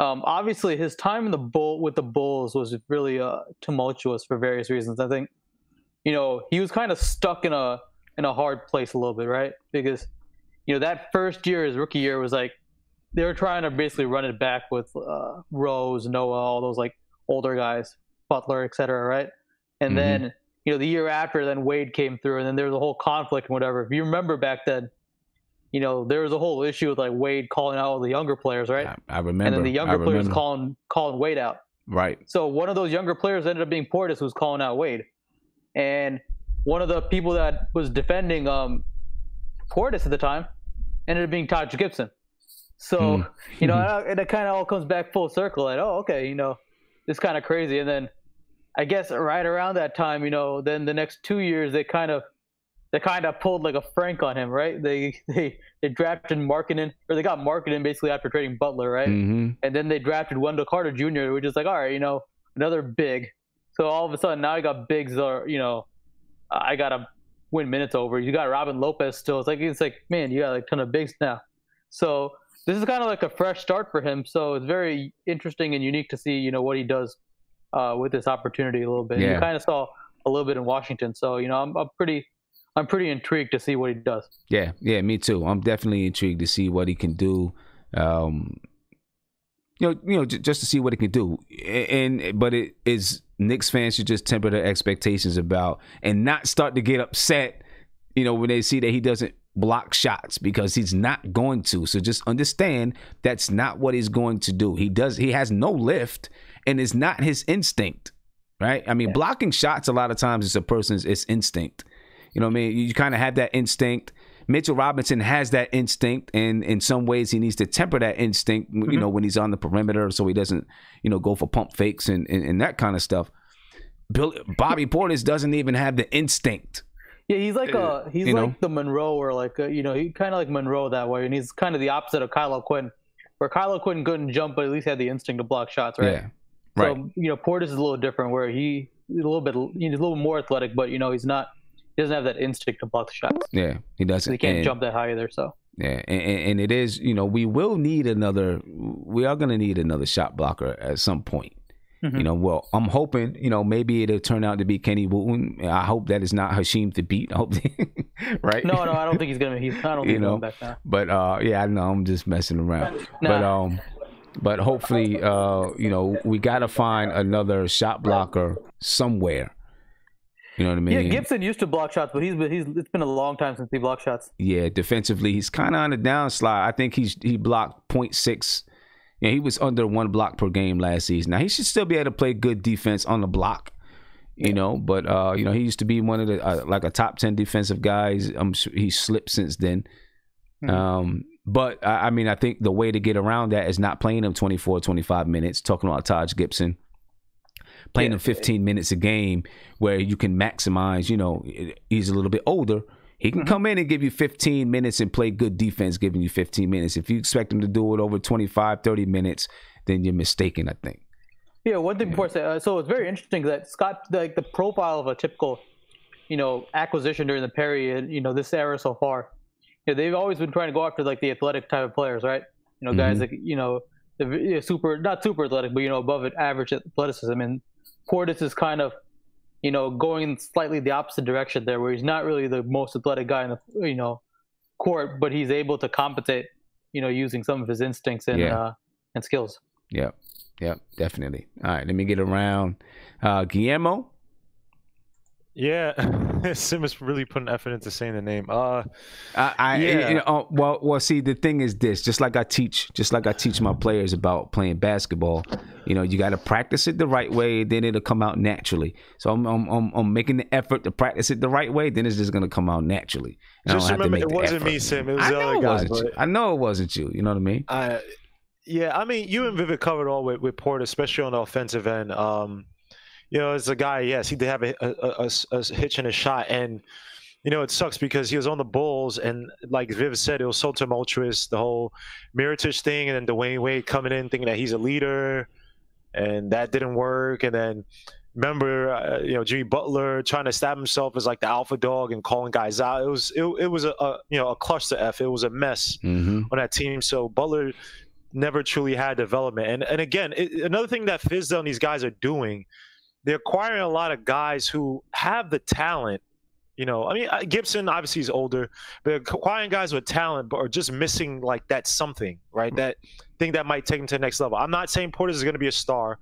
D: obviously his time in with the Bulls was really tumultuous for various reasons. I think he was kind of stuck in a hard place a little bit, right? Because that first year, his rookie year, was like they were trying to basically run it back with Rose, Noah, all those older guys, Butler, etc., right? And then the year after, then Wade came through, and then there was a whole conflict and whatever. If you remember back then, there was a whole issue with Wade calling out all the younger players, right?
A: I remember.
D: And then the younger players calling Wade out.
A: Right.
D: So one of those younger players ended up being Portis, who was calling out Wade. And one of the people that was defending Portis at the time ended up being Taj Gibson. So, and it kind of all comes back full circle. Okay, it's kind of crazy. And then I guess right around that time, then the next 2 years, they kind of pulled like a Frank on him, right? They drafted Markkanen, or they got Markkanen basically after trading Butler, right? And then they drafted Wendell Carter Jr., which is all right, another big. So all of a sudden now you got bigs that are, I gotta win minutes over. You got Robin Lopez still. It's like man, you got a ton of bigs now. So this is kind of like a fresh start for him. So it's very interesting and unique to see, what he does with this opportunity a little bit. Yeah. You kind of saw a little bit in Washington. So I'm pretty intrigued to see what he does. Yeah,
A: me too. I'm definitely intrigued to see what he can do. Just to see what he can do. But it is Knicks fans should just temper their expectations about and not start to get upset, when they see that he doesn't block shots, because he's not going to. So just understand that's not what he's going to do. He has no lift, and it's not his instinct, right? I mean, blocking shots a lot of times is a person's instinct. You know what I mean? You kind of have that instinct. Mitchell Robinson has that instinct, and in some ways he needs to temper that instinct, when he's on the perimeter, so he doesn't, go for pump fakes and that kind of stuff. Bobby Portis doesn't even have the instinct.
D: Yeah, he's like like the Monroe, or he kind of like Monroe that way, and he's kind of the opposite of Kylo Quinn. where Kylo couldn't jump, but at least had the instinct to block shots, right?
A: Yeah, right.
D: So Portis is a little different, where he's a little more athletic, but he doesn't have that instinct to block the shots.
A: Yeah, he doesn't.
D: He can't jump that high either. So
A: yeah, and it is, we are going to need another shot blocker at some point.
D: Mm-hmm.
A: Well, I'm hoping, maybe it'll turn out to be Kenny Wooten. I hope that is not Hasheem Thabeet. I hope, right?
D: No, I don't think he's gonna. I don't think he's going back now.
A: But yeah, I know I'm just messing around.
D: Nah.
A: But hopefully, we got to find another shot blocker somewhere. You know what I mean?
D: Yeah, Gibson used to block shots, but it's been a long time since he blocked shots.
A: Yeah, defensively, he's kind of on the downslide. I think he blocked 0.6. Yeah, he was under 1 block per game last season. Now he should still be able to play good defense on the block, But he used to be one of the like a top 10 defensive guys. I'm sure he slipped since then.
D: Mm-hmm.
A: But I mean, I think the way to get around that is not playing him 24, 25 minutes. Talking about Taj Gibson, playing him 15 minutes a game, where you can maximize. He's a little bit older. He can come in and give you 15 minutes and play good defense, giving you 15 minutes. If you expect him to do it over 25, 30 minutes, then you're mistaken, I think.
D: Yeah, one thing before I say, so it's very interesting that Scott, like the profile of a typical, acquisition during the period, this era so far, they've always been trying to go after like the athletic type of players, right? Guys like, the not super athletic, but, above it average athleticism. And Portis is kind of, going slightly the opposite direction there, where he's not really the most athletic guy in the court, but he's able to compensate, using some of his instincts and skills.
A: Yeah, definitely. All right, let me get around Guillermo.
B: Yeah, Sim is really putting effort into saying the name.
A: Well, see, the thing is this: just like I teach my players about playing basketball, you got to practice it the right way, then it'll come out naturally. So I'm making the effort to practice it the right way, then it's just gonna come out naturally.
B: Just remember, it wasn't me, Sim. It was the other guy.
A: I know it wasn't you. You know what I mean?
B: Yeah, I mean, you and Vivek covered all with Porter, especially on the offensive end. As a guy, yes, he did have a hitch in his shot, and it sucks because he was on the Bulls, and like Viv said, it was so tumultuous, the whole Mirotic thing, and then Dwayne Wade coming in thinking that he's a leader, and that didn't work. And then remember, Jimmy Butler trying to stab himself as like the alpha dog and calling guys out. It was a cluster F. It was a mess on that team. So Butler never truly had development, and again, another thing that Fizdale and these guys are doing. They're acquiring a lot of guys who have the talent. I mean, Gibson obviously is older, but acquiring guys with talent, but are just missing like that something, right? That thing that might take him to the next level. I'm not saying Portis is going to be a star,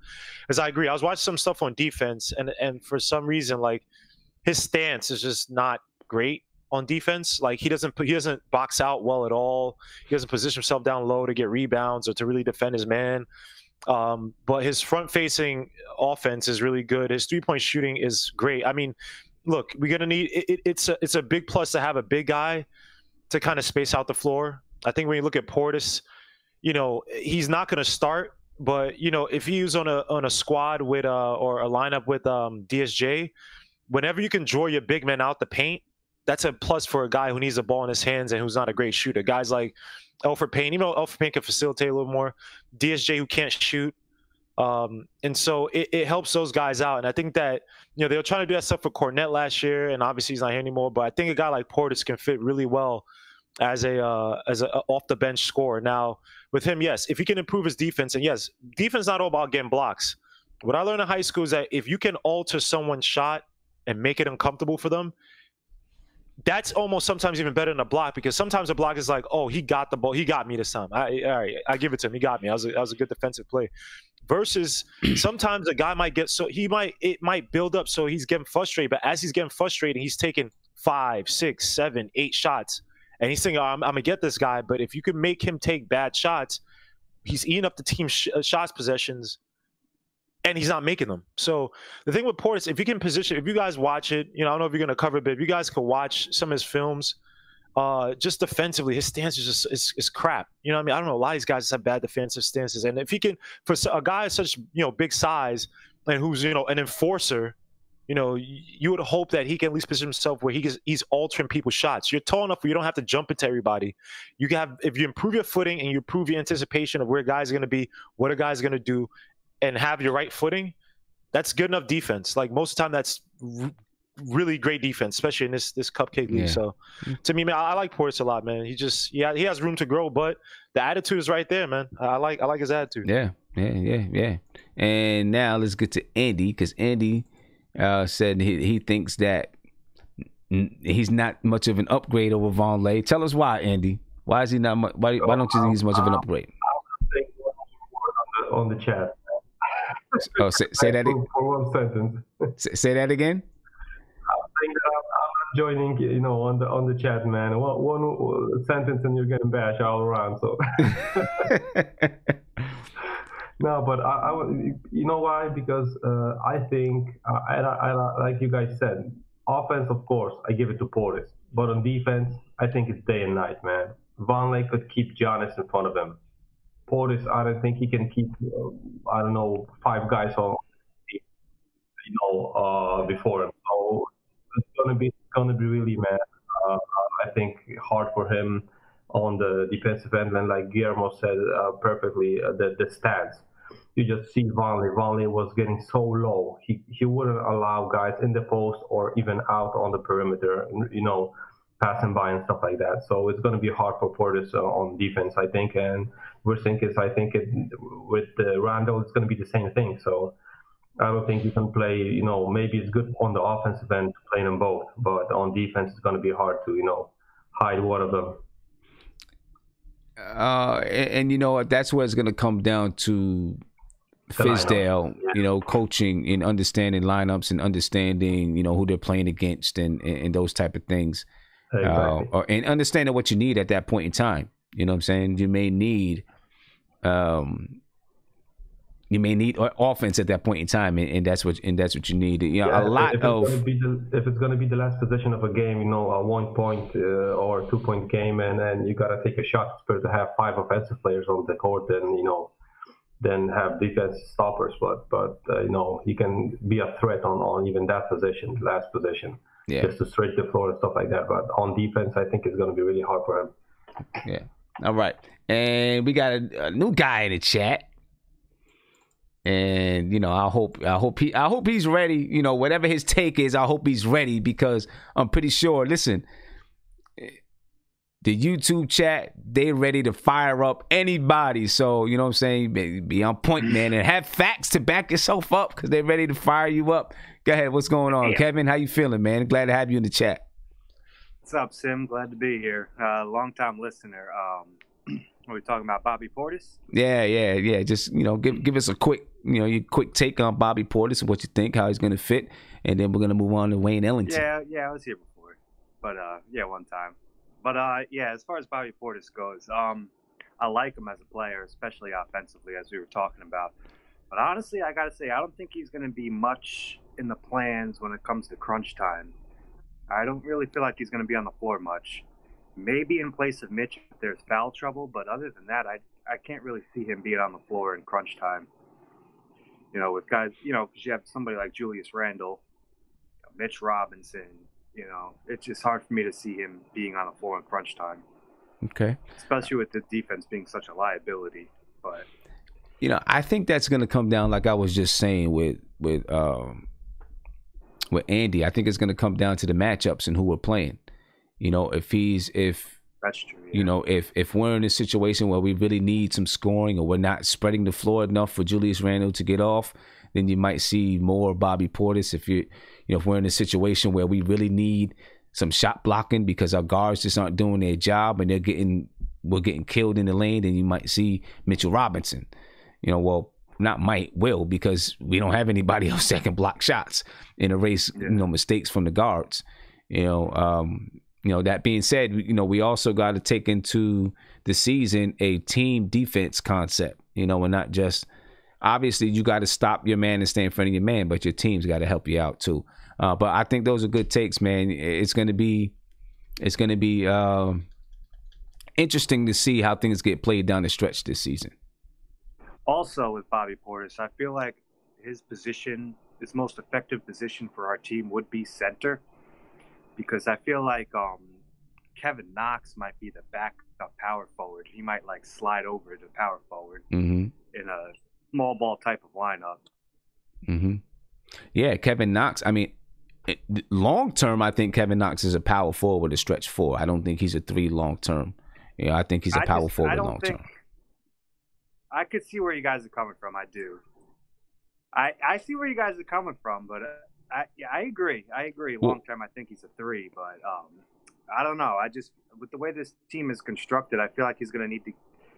B: as I agree. I was watching some stuff on defense, and for some reason, like his stance is just not great on defense. Like he doesn't box out well at all. He doesn't position himself down low to get rebounds or to really defend his man. But his front-facing offense is really good. His three-point shooting is great. I mean, look, we're gonna need it's a big plus to have a big guy to kind of space out the floor. I think when you look at Portis, he's not gonna start, but if he's on a squad with or a lineup with DSJ, whenever you can draw your big man out the paint, that's a plus for a guy who needs the ball in his hands and who's not a great shooter. Guys like Elfrid Payton, even though Elfrid Payton can facilitate a little more, DSJ who can't shoot. And so it helps those guys out. And I think that, they were trying to do that stuff for Cornette last year, and obviously he's not here anymore. But I think a guy like Portis can fit really well as a off the bench scorer. Now with him, yes, if he can improve his defense, and yes, defense is not all about getting blocks. What I learned in high school is that if you can alter someone's shot and make it uncomfortable for them, that's almost sometimes even better than a block, because sometimes a block is like, oh, he got the ball, he got me this time. All right, I give it to him, he got me. That was a good defensive play. Versus sometimes a guy might get it might build up so he's getting frustrated, but as he's getting frustrated, he's taking 5, 6, 7, 8 shots, and he's thinking, I'm gonna get this guy. But if you can make him take bad shots, he's eating up the team's shots possessions, and he's not making them. So the thing with Portis, if you can position, if you guys watch it, I don't know if you're going to cover it, but if you guys can watch some of his films, just defensively, his stance is just is crap. I mean, I don't know, a lot of these guys have bad defensive stances, and if he can, for a guy of such big size and who's an enforcer, you know, you would hope that he can at least position himself where he's altering people's shots. You're tall enough where you don't have to jump into everybody. You can have, if you improve your footing and you improve your anticipation of where guys are going to be, what a guy's going to do, and have your right footing, that's good enough defense. Like most of the time, that's really great defense, especially in this cupcake league.
A: Yeah.
B: So to me, man, I like Portis a lot, man. He has room to grow, but the attitude is right there, man. I like his attitude.
A: Yeah. And now let's get to Andy, because Andy said he thinks that he's not much of an upgrade over Vonleh. Tell us why, Andy. Why is he not? Why don't you think he's much of an upgrade?
C: On the chat.
A: Oh, say that again.
C: For one sentence.
A: Say that again.
C: I'm saying that I'm not joining, you know, on the chat, man. One sentence and you're getting bashed all around. So. No, but I you know why? Because I think, I like you guys said, offense, of course, I give it to Portis. But on defense, I think it's day and night, man. Vonleh could keep Giannis in front of him. Portis, I don't think he can keep, 5 guys on, before him. So it's gonna be really, man. I think hard for him on the defensive end, and like Guillermo said perfectly, the stance. You just see Vonleh. Vonleh was getting so low. He wouldn't allow guys in the post or even out on the perimeter, you know, passing by and stuff like that. So it's going to be hard for Portis on defense, I think. And Porzingis, I think with Randle, it's going to be the same thing. So I don't think you can play, you know, maybe it's good on the offensive end playing them both, but on defense, it's going to be hard to, you know, hide one of them.
A: And you know what? That's where it's going to come down to Fizdale, you know, coaching and understanding lineups and understanding, you know, who they're playing against and those type of things.
C: Exactly.
A: And understanding what you need at that point in time. You know what I'm saying? You may need offense at that point in time, and that's what you need. You know,
C: if it's going to be the last possession of a game, you know, a 1 point or 2 point game, and then you got to take a shot to have 5 offensive players on the court, and you know, then have defense stoppers. But you know, he can be a threat on even that position, last position, just to stretch the floor and stuff like that. But on defense, I think it's going to be really hard for him.
A: Yeah. All right. And we got a new guy in the chat. And you know, I hope he's ready. You know, whatever his take is, I hope he's ready, because I'm pretty sure. Listen, the YouTube chat, they ready to fire up anybody. So you know what I'm saying, be on point, man, and have facts to back yourself up, because they're ready to fire you up. Go ahead. What's going on, Kevin? How you feeling, man? Glad to have you in the chat.
E: What's up, Sim? Glad to be here. Long time listener. Are we talking about Bobby Portis?
A: Yeah. Just, you know, give us a quick, you know, your quick take on Bobby Portis and what you think, how he's going to fit, and then we're going to move on to Wayne Ellington.
E: Yeah, I was here before, but one time. But as far as Bobby Portis goes, I like him as a player, especially offensively, as we were talking about. But honestly, I gotta say, I don't think he's going to be much in the plans when it comes to crunch time. I don't really feel like he's going to be on the floor much. Maybe in place of Mitch if there's foul trouble, but other than that, I can't really see him being on the floor in crunch time. You know, with guys, you know, because you have somebody like Julius Randle, Mitch Robinson, you know, it's just hard for me to see him being on the floor in crunch time.
A: Okay.
E: Especially with the defense being such a liability. But
A: you know, I think that's going to come down, like I was just saying with Andy. I think it's going to come down to the matchups and who we're playing. You know, if
E: that's true, yeah.
A: You know, if we're in a situation where we really need some scoring, or we're not spreading the floor enough for Julius Randle to get off, then you might see more Bobby Portis. If we're in a situation where we really need some shot blocking because our guards just aren't doing their job and we're getting killed in the lane, then you might see Mitchell Robinson. You know, well, not might, will, because we don't have anybody else that can block shots and erase, you know, mistakes from the guards. You know, that being said, you know, we also got to take into the season a team defense concept, you know, and not just, obviously you got to stop your man and stay in front of your man, but your team's got to help you out too. But I think those are good takes, man. It's going to be interesting to see how things get played down the stretch this season.
E: Also with Bobby Portis, I feel like his position his most effective position for our team would be center, because I feel like Kevin Knox might be the backup power forward. He might like slide over to power forward in a small ball type of lineup.
A: Yeah, Kevin Knox. I mean, long term, I think Kevin Knox is a power forward, a stretch 4. I don't think he's a 3 long term. You know, I think he's a power forward long term.
E: I could see where you guys are coming from. I do. I see where you guys are coming from, but I agree. Long term, I think he's a 3, but I don't know. I just, with the way this team is constructed, I feel like he's going to need to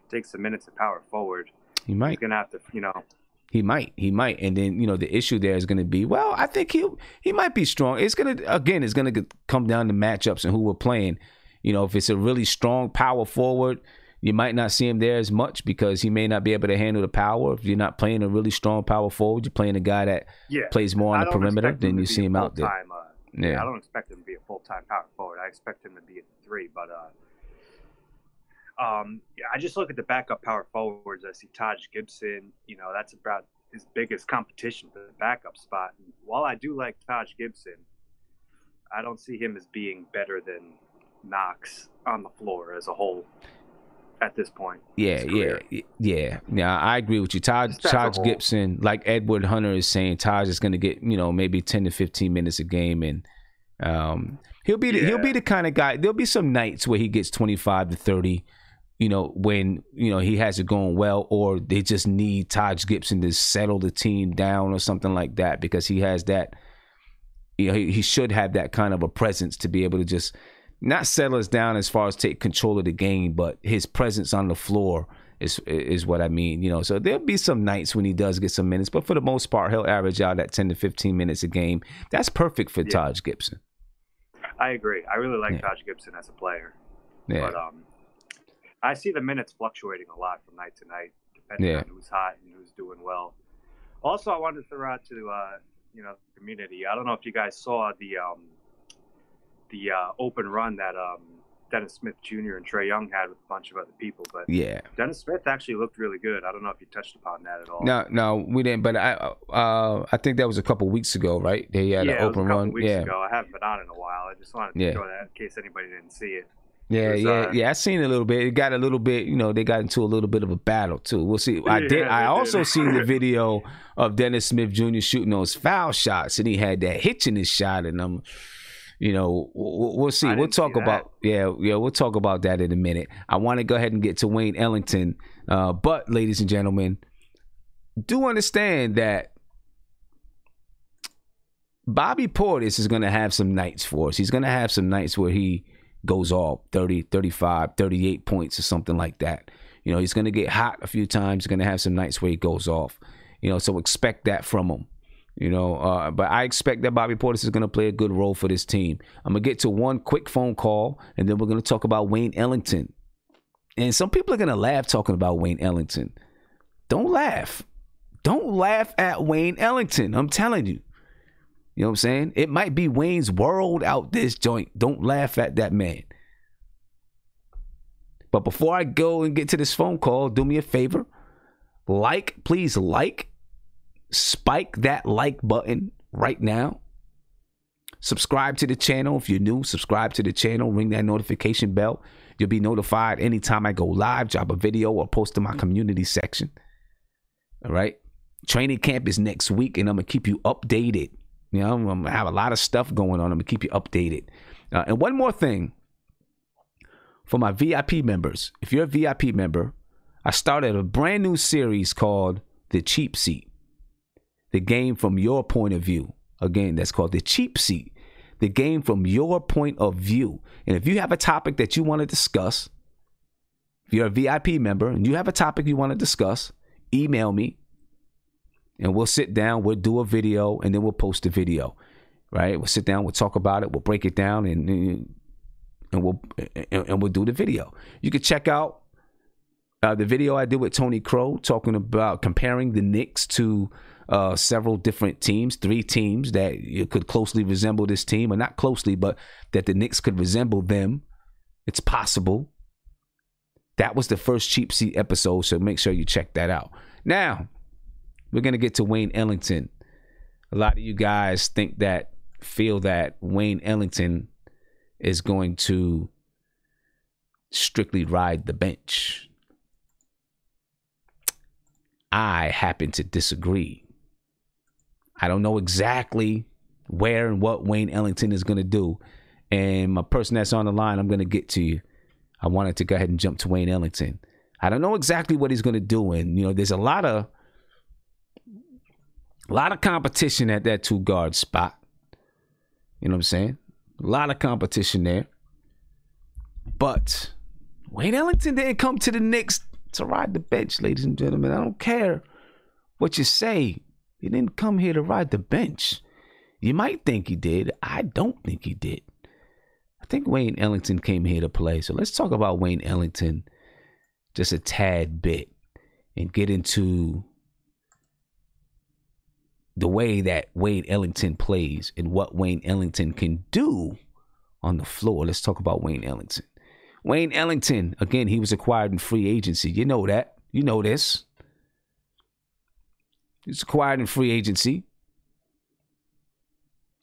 E: take some minutes of power forward.
A: He might.
E: He's going to have to, you know.
A: He might. And then, you know, the issue there is going to be, well, I think he might be strong. It's going to come down to matchups and who we're playing. You know, if it's a really strong power forward, you might not see him there as much because he may not be able to handle the power. If you're not playing a really strong power forward, you're playing a guy that plays more on the perimeter, then you see him out there.
E: I don't expect him to be a full-time power forward. I expect him to be a 3, but I just look at the backup power forwards. I see Taj Gibson. You know, that's about his biggest competition for the backup spot. And while I do like Taj Gibson, I don't see him as being better than Knox on the floor as a whole at this point. Yeah. I agree with you. Taj Gibson, like Edward Hunter is saying, Taj is going to get, you know, maybe 10 to 15 minutes a game, and he'll be the kind of guy. There'll be some nights where he gets 25 to 30. You know, when, you know, he has it going well, or they just need Taj Gibson to settle the team down or something like that, because he has that, you know, he should have that kind of a presence to be able to just not settle us down as far as take control of the game, but his presence on the floor is what I mean. You know, so there'll be some nights when he does get some minutes, but for the most part, he'll average out at 10 to 15 minutes a game. That's perfect for Taj Gibson. I agree. I really like Taj Gibson as a player. Yeah. But I see the minutes fluctuating a lot from night to night, depending on who's hot and who's doing well. Also, I wanted to throw out to you know, the community. I don't know if you guys saw the open run that Dennis Smith Jr. and Trae Young had with a bunch of other people, but Dennis Smith actually looked really good. I don't know if you touched upon that at all.
A: No, we didn't. But I think that was a couple weeks ago, right? They had an open run.
E: Weeks ago. I haven't been on in a while. I just wanted to show that in case anybody didn't see it.
A: I seen it a little bit. It got a little bit, you know, they got into a little bit of a battle too. We'll see. I also seen the video of Dennis Smith Jr. shooting those foul shots, and he had that hitch in his shot, and you know, we'll see. We'll talk about we'll talk about that in a minute. I want to go ahead and get to Wayne Ellington, but ladies and gentlemen, do understand that Bobby Portis is going to have some nights for us. He's going to have some nights where he goes off 30, 35, 38 points or something like that. You know, he's going to get hot a few times. He's going to have some nights where he goes off. You know, so expect that from him. You know, but I expect that Bobby Portis is going to play a good role for this team. I'm going to get to one quick phone call, and then we're going to talk about Wayne Ellington. And some people are going to laugh talking about Wayne Ellington. Don't laugh. Don't laugh at Wayne Ellington. I'm telling you. You know what I'm saying? It might be Wayne's world out this joint. Don't laugh at that man. But before I go and get to this phone call, do me a favor. Please spike that like button right now. Subscribe to the channel if you're new. Subscribe to the channel. Ring that notification bell. You'll be notified anytime I go live, drop a video, or post in my community section. All right? Training camp is next week, and I'm going to keep you updated. You know, I'm going to have a lot of stuff going on. I'm going to keep you updated. And one more thing for my VIP members. If you're a VIP member, I started a brand new series called The Cheap Seat. The game from your point of view. Again, that's called The Cheap Seat. The game from your point of view. And if you have a topic that you want to discuss, if you're a VIP member and you have a topic you want to discuss, email me. And we'll sit down, we'll do a video, and then we'll post the video, right? We'll sit down, we'll talk about it, we'll break it down, and we'll do the video. You can check out the video I did with Tony Crow talking about comparing the Knicks to several different teams, 3 teams that you could closely resemble this team, or not closely, but that the Knicks could resemble them. It's possible. That was the first Cheap Seat episode, so make sure you check that out. Now, we're going to get to Wayne Ellington. a lot of you guys feel that Wayne Ellington is going to strictly ride the bench. I happen to disagree. I don't know exactly where and what Wayne Ellington is going to do. And my person that's on the line, I'm going to get to you. I wanted to go ahead and jump to Wayne Ellington. I don't know exactly what he's going to do. And, you know, there's a lot of competition at that 2 guard spot. You know what I'm saying? A lot of competition there. But Wayne Ellington didn't come to the Knicks to ride the bench, ladies and gentlemen. I don't care what you say. He didn't come here to ride the bench. You might think he did. I don't think he did. I think Wayne Ellington came here to play. So let's talk about Wayne Ellington just a tad bit and get into the way that Wayne Ellington plays and what Wayne Ellington can do on the floor. Let's talk about Wayne Ellington. Wayne Ellington, again, he was acquired in free agency. You know that. You know this. He's acquired in free agency.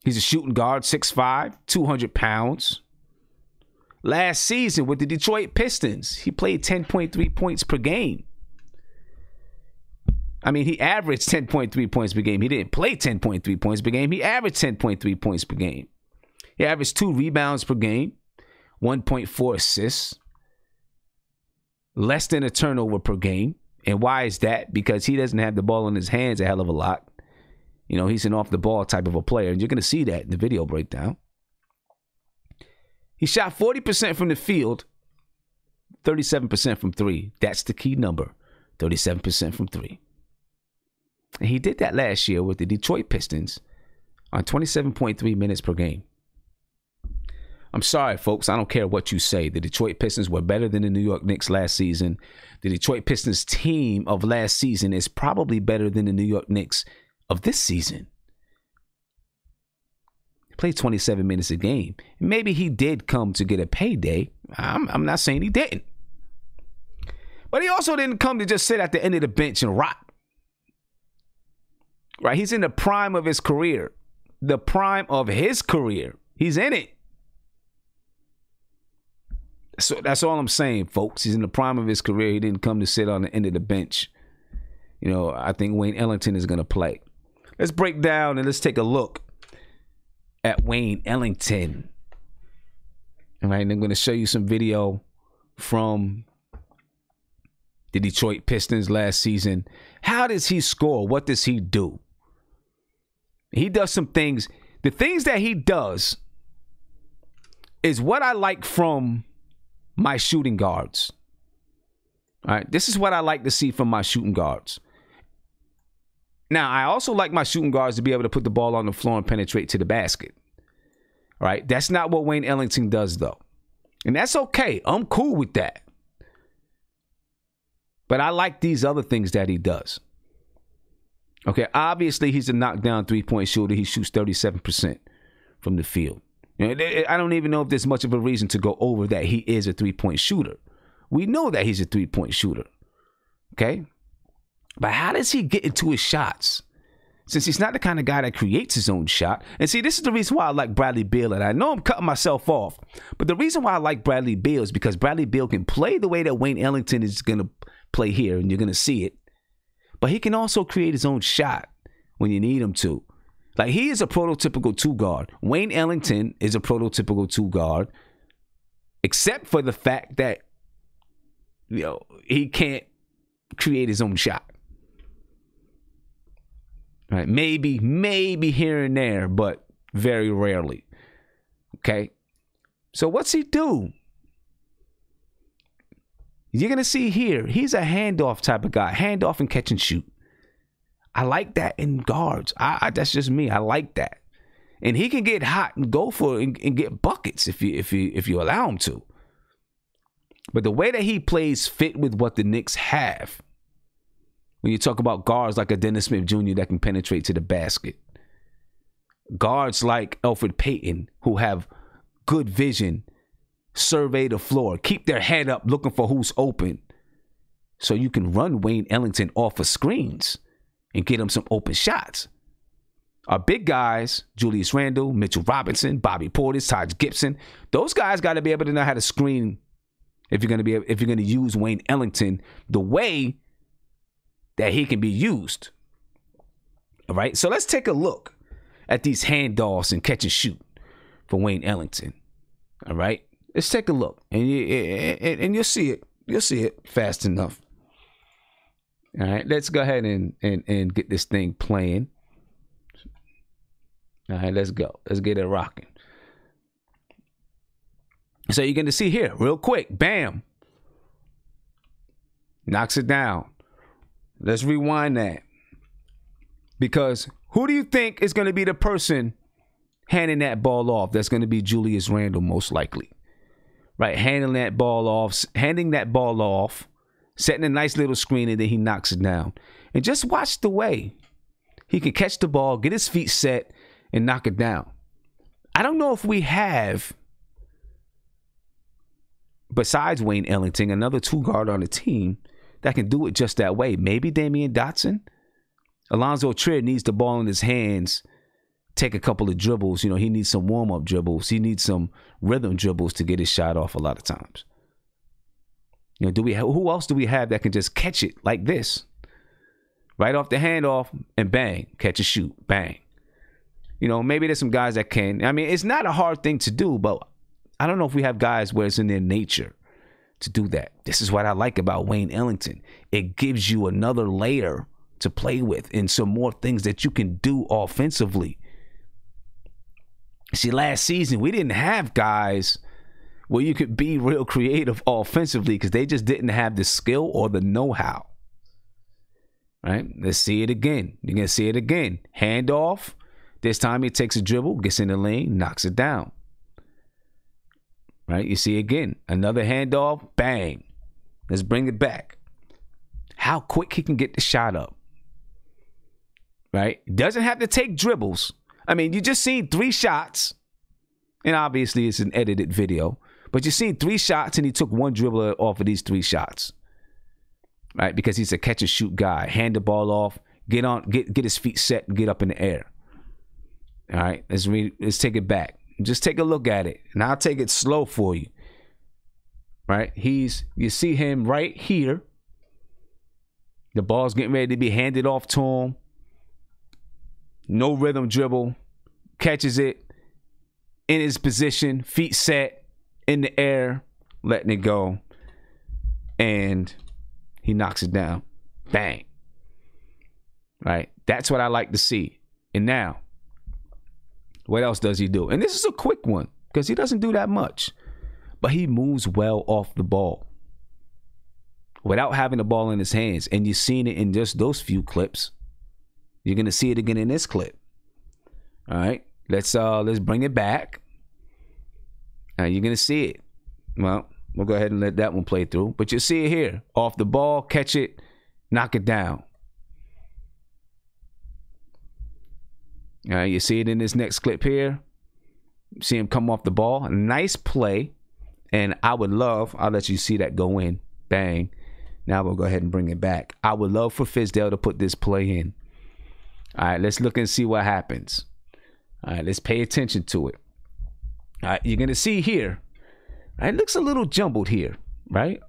A: He's a shooting guard, 6'5", 200 pounds. Last season with the Detroit Pistons, he played 10.3 points per game. I mean, he averaged 10.3 points per game. He didn't play 10.3 points per game. He averaged 10.3 points per game. He averaged 2 rebounds per game, 1.4 assists, less than a turnover per game. And why is that? Because he doesn't have the ball in his hands a hell of a lot. You know, he's an off-the-ball type of a player, and you're going to see that in the video breakdown. He shot 40% from the field, 37% from 3. That's the key number, 37% from 3. And he did that last year with the Detroit Pistons on 27.3 minutes per game. I'm sorry, folks. I don't care what you say. The Detroit Pistons were better than the New York Knicks last season. The Detroit Pistons team of last season is probably better than the New York Knicks of this season. He played 27 minutes a game. Maybe he did come to get a payday. I'm not saying he didn't. But he also didn't come to just sit at the end of the bench and rot. Right? He's in the prime of his career. The prime of his career. He's in it. So that's all I'm saying, folks. He's in the prime of his career. He didn't come to sit on the end of the bench. You know, I think Wayne Ellington is going to play. Let's break down and let's take a look at Wayne Ellington. All right, and I'm going to show you some video from the Detroit Pistons last season. How does he score? What does he do? He does some things. The things that he does is what I like from my shooting guards. All right, this is what I like to see from my shooting guards. Now, I also like my shooting guards to be able to put the ball on the floor and penetrate to the basket. All right, that's not what Wayne Ellington does, though. And that's okay. I'm cool with that. But I like these other things that he does. Okay, obviously, he's a knockdown three-point shooter. He shoots 37% from the field. You know, I don't even know if there's much of a reason to go over that he is a three-point shooter. We know that he's a three-point shooter. Okay? But how does he get into his shots? Since he's not the kind of guy that creates his own shot. And see, this is the reason why I like Bradley Beal. And I know I'm cutting myself off. But the reason why I like Bradley Beal is because Bradley Beal can play the way that Wayne Ellington is going to play here. And you're going to see it. But he can also create his own shot when you need him to. Like, he is a prototypical two guard. Wayne Ellington is a prototypical two guard. Except for the fact that, you know, he can't create his own shot. Right? Maybe here and there, but very rarely. Okay? So what's he do? You're going to see here, he's a handoff type of guy. Handoff and catch and shoot. I like that in guards. That's just me. I like that. And he can get hot and go for it and get buckets if you allow him to. But the way that he plays fit with what the Knicks have. When you talk about guards like a Dennis Smith Jr. that can penetrate to the basket. Guards like Elfrid Payton who have good vision, survey the floor, keep their head up looking for who's open. So you can run Wayne Ellington off of screens and get him some open shots. Our big guys, Julius Randle, Mitchell Robinson, Bobby Portis, Taj Gibson, those guys got to be able to know how to screen if you're going to use Wayne Ellington the way that he can be used. All right, so let's take a look at these handoffs and catch and shoot for Wayne Ellington. All right, let's take a look, and you'll see it. You'll see it fast enough. All right, let's go ahead and get this thing playing. All right, let's go. Let's get it rocking. So you're going to see here, real quick, bam. Knocks it down. Let's rewind that. Because who do you think is going to be the person handing that ball off? That's going to be Julius Randle, most likely. Right, handing that ball off, setting a nice little screen, and then he knocks it down. And just watch the way he can catch the ball, get his feet set, and knock it down. I don't know if we have, besides Wayne Ellington, another two guard on the team that can do it just that way. Maybe Damian Dotson. Alonzo Trier needs the ball in his hands, take a couple of dribbles. You know, he needs some warm-up dribbles. He needs some rhythm dribbles to get his shot off a lot of times. You know, who else do we have that can just catch it like this? Right off the handoff and bang, catch a shoot, bang. You know, maybe there's some guys that can. I mean, it's not a hard thing to do, but I don't know if we have guys where it's in their nature to do that. This is what I like about Wayne Ellington. It gives you another layer to play with and some more things that you can do offensively. See, last season, we didn't have guys where you could be real creative offensively because they just didn't have the skill or the know-how. Right? Let's see it again. You're going to see it again. Handoff. This time he takes a dribble, gets in the lane, knocks it down. Right? You see again. Another handoff. Bang. Let's bring it back. How quick he can get the shot up. Right? Doesn't have to take dribbles. I mean, you just seen 3 shots. And obviously it's an edited video. But you seen 3 shots and he took 1 dribble off of these 3 shots. Right? Because he's a catch and shoot guy. Hand the ball off. Get his feet set and get up in the air. All right, let's take it back. Just take a look at it, and I'll take it slow for you. Right, you see him right here. The ball's getting ready to be handed off to him. No rhythm dribble, catches it in his position, feet set in the air, letting it go, and he knocks it down. Bang. Right, that's what I like to see. And now, what else does he do? And this is a quick one because he doesn't do that much. But he moves well off the ball without having the ball in his hands. And you've seen it in just those few clips. You're going to see it again in this clip. All right. Let's bring it back. You're going to see it. Well, we'll go ahead and let that one play through. But you'll see it here. Off the ball, catch it, knock it down. You see it in this next clip here. See him come off the ball. A nice play. And I'll let you see that go in. Bang. Now we'll go ahead and bring it back. I would love for Fizdale to put this play in. All right, let's look and see what happens. All right, let's pay attention to it. All right, you're going to see here. All right, it looks a little jumbled here, right?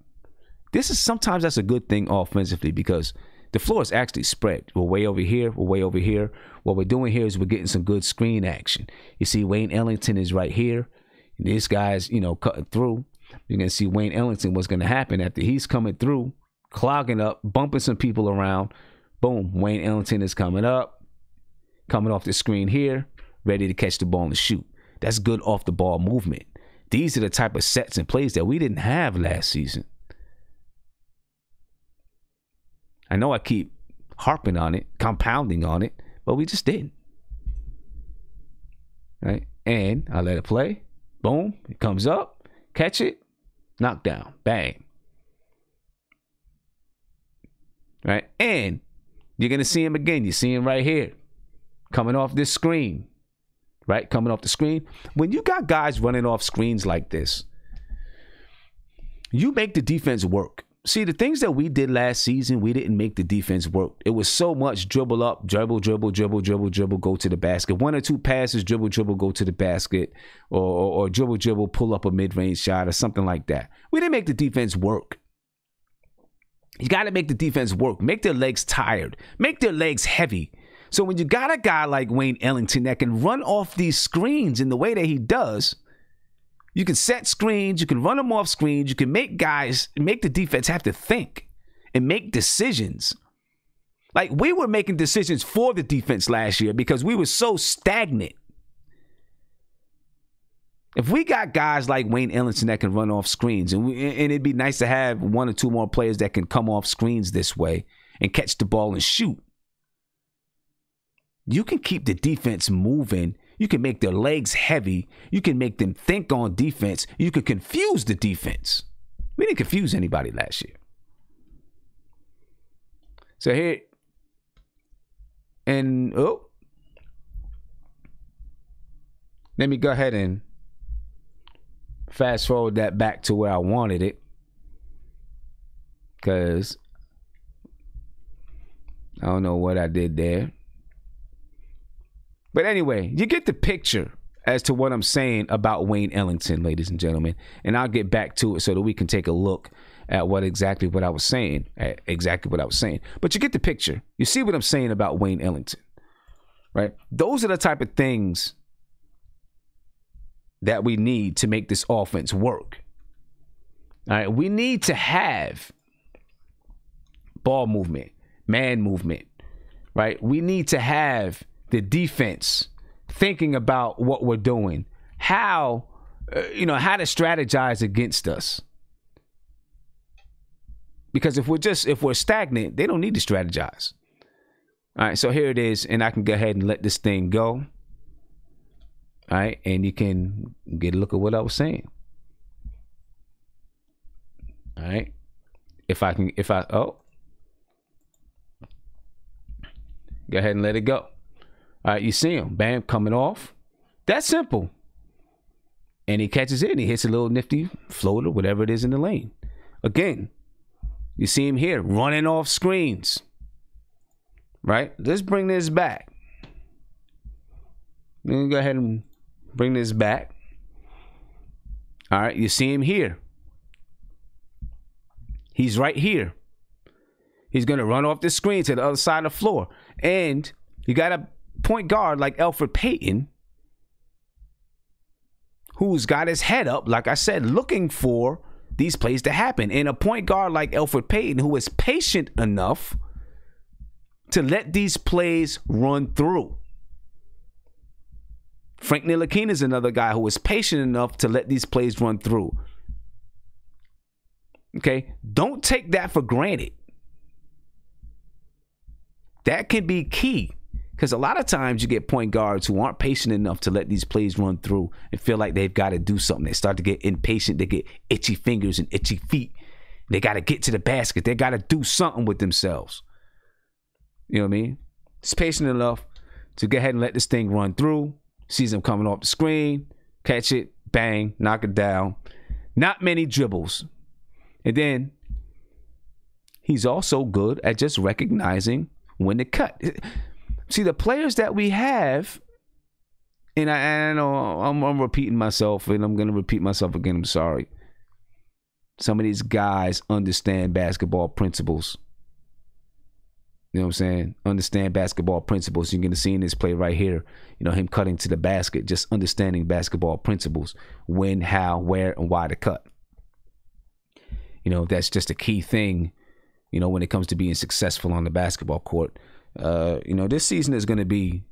A: Sometimes that's a good thing offensively because the floor is actually spread. We're way over here. We're way over here. What we're doing here is we're getting some good screen action. You see Wayne Ellington is right here. And this guy's, cutting through. You're going to see Wayne Ellington, what's going to happen after he's coming through, clogging up, bumping some people around. Boom, Wayne Ellington is coming up, coming off the screen here, ready to catch the ball and shoot. That's good off the ball movement. These are the type of sets and plays that we didn't have last season. I know I keep harping on it, compounding on it, but we just didn't. Right? And I let it play. Boom. It comes up. Catch it. Knock down. Bang. Right? And you're going to see him again. You see him right here. Coming off this screen. Right? Coming off the screen. When you got guys running off screens like this, you make the defense work. see, the things that we did last season, we didn't make the defense work. It was so much dribble up, dribble, go to the basket. 1 or 2 passes, dribble, go to the basket, or dribble, pull up a mid-range shot or something like that. We didn't make the defense work. You got to make the defense work. Make their legs tired. Make their legs heavy. So when you got a guy like Wayne Ellington that can run off these screens in the way that he does, you can set screens, you can run them off screens, you can make the defense have to think and make decisions. Like, we were making decisions for the defense last year because we were so stagnant. If we got guys like Wayne Ellington that can run off screens, and it'd be nice to have 1 or 2 more players that can come off screens this way and catch the ball and shoot, you can keep the defense moving. You can make their legs heavy. You can make them think on defense. You can confuse the defense. We didn't confuse anybody last year. So here, and let me go ahead and fast forward that back to where I wanted it, because I don't know what I did there. But anyway, you get the picture as to what I'm saying about Wayne Ellington, ladies and gentlemen. And I'll get back to it so that we can take a look at exactly what I was saying. But you get the picture. You see what I'm saying about Wayne Ellington, right? Those are the type of things that we need to make this offense work. All right, we need to have ball movement, man movement, right? We need to have the defense thinking about what we're doing, how to strategize against us. Because if we're stagnant, they don't need to strategize. All right, so here it is, and I can go ahead and let this thing go. All right, and you can get a look at what I was saying. All right, go ahead and let it go. All right, you see him, bam, coming off. That's simple. And he catches it and he hits a little nifty floater, whatever it is in the lane. Again, you see him here running off screens. Right? Let's bring this back. Let me go ahead and bring this back. All right, you see him here. He's right here. He's going to run off the screen to the other side of the floor. And you got a point guard like Elfrid Payton, who's got his head up, like I said, looking for these plays to happen. And a point guard like Elfrid Payton, who is patient enough to let these plays run through. Frank Ntilikina is another guy who is patient enough to let these plays run through. Okay? Don't take that for granted. That can be key. Because a lot of times you get point guards who aren't patient enough to let these plays run through and feel like they've got to do something. They start to get impatient. They get itchy fingers and itchy feet. They got to get to the basket. They got to do something with themselves. You know what I mean? It's patient enough to go ahead and let this thing run through. Sees them coming off the screen. Catch it. Bang. Knock it down. Not many dribbles. And then he's also good at just recognizing when to cut. See, the players that we have, and I know I'm repeating myself, and I'm going to repeat myself again. I'm sorry. Some of these guys understand basketball principles. You know what I'm saying? Understand basketball principles. You're going to see in this play right here, him cutting to the basket, just understanding basketball principles, when, how, where, and why to cut. That's just a key thing, when it comes to being successful on the basketball court. This season is going to be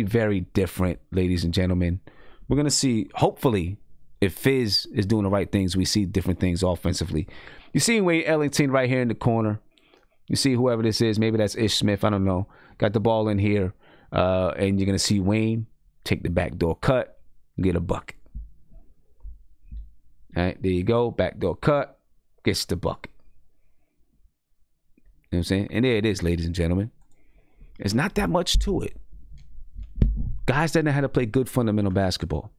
A: very different, ladies and gentlemen. We're going to see, hopefully, if Fizz is doing the right things, we see different things offensively. You see Wayne Ellington right here in the corner. You see whoever this is. Maybe that's Ish Smith. I don't know. Got the ball in here. And you're going to see Wayne take the backdoor cut and get a bucket. All right, there you go. Backdoor cut. Gets the bucket. You know what I'm saying? And there it is, ladies and gentlemen. There's not that much to it. Guys that know how to play good fundamental basketball.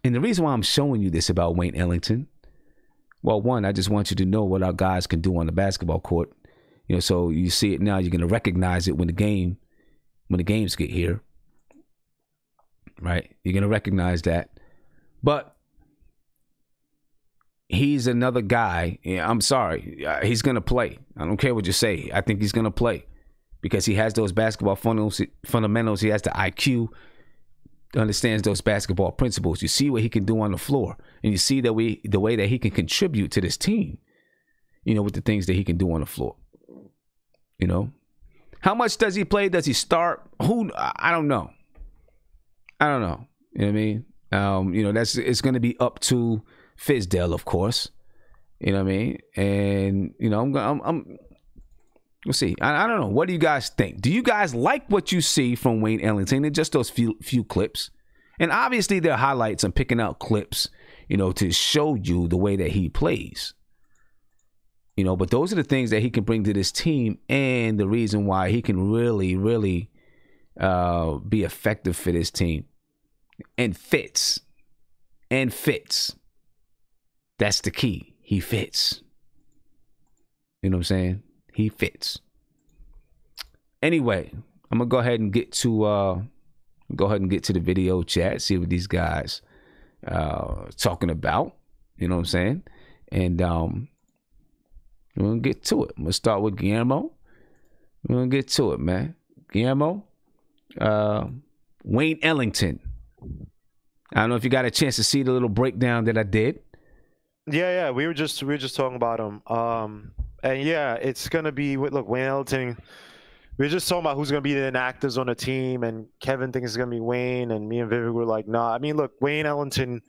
A: And the reason why I'm showing you this about Wayne Ellington, well, one, I just want you to know what our guys can do on the basketball court. You know, so you see it now, you're going to recognize it when the games get here. Right? You're going to recognize that. But he's another guy. I'm sorry. He's going to play. I don't care what you say. I think he's going to play because he has those basketball fundamentals. He has the IQ, understands those basketball principles. You see what he can do on the floor, and you see the way that he can contribute to this team, you know, with the things that he can do on the floor. You know, how much does he play? Does he start? I don't know. You know what I mean? You know, it's going to be up to Fizdale, of course. You know what I mean? And you know, we'll see. I don't know. What do you guys think? Do you guys like what you see from Wayne Ellington in just those few clips? And obviously, there are highlights. I'm picking out clips, you know, to show you the way that he plays. You know, but those are the things that he can bring to this team, and the reason why he can really, really be effective for this team, and fits. That's the key. He fits. You know what I'm saying? He fits. Anyway, I'm gonna go ahead and get to the video chat, see what these guys talking about. You know what I'm saying? And we're gonna get to it. I'm gonna start with Guillermo. We're gonna get to it, man. Guillermo, Wayne Ellington. I don't know if you got a chance to see the little breakdown that I did.
B: Yeah. We were just talking about him. And yeah, it's gonna be look, Wayne Ellington. We were just talking about who's gonna be the inactives on the team, and Kevin thinks it's gonna be Wayne, and me and Vivek were like, nah. I mean, look, Wayne Ellington,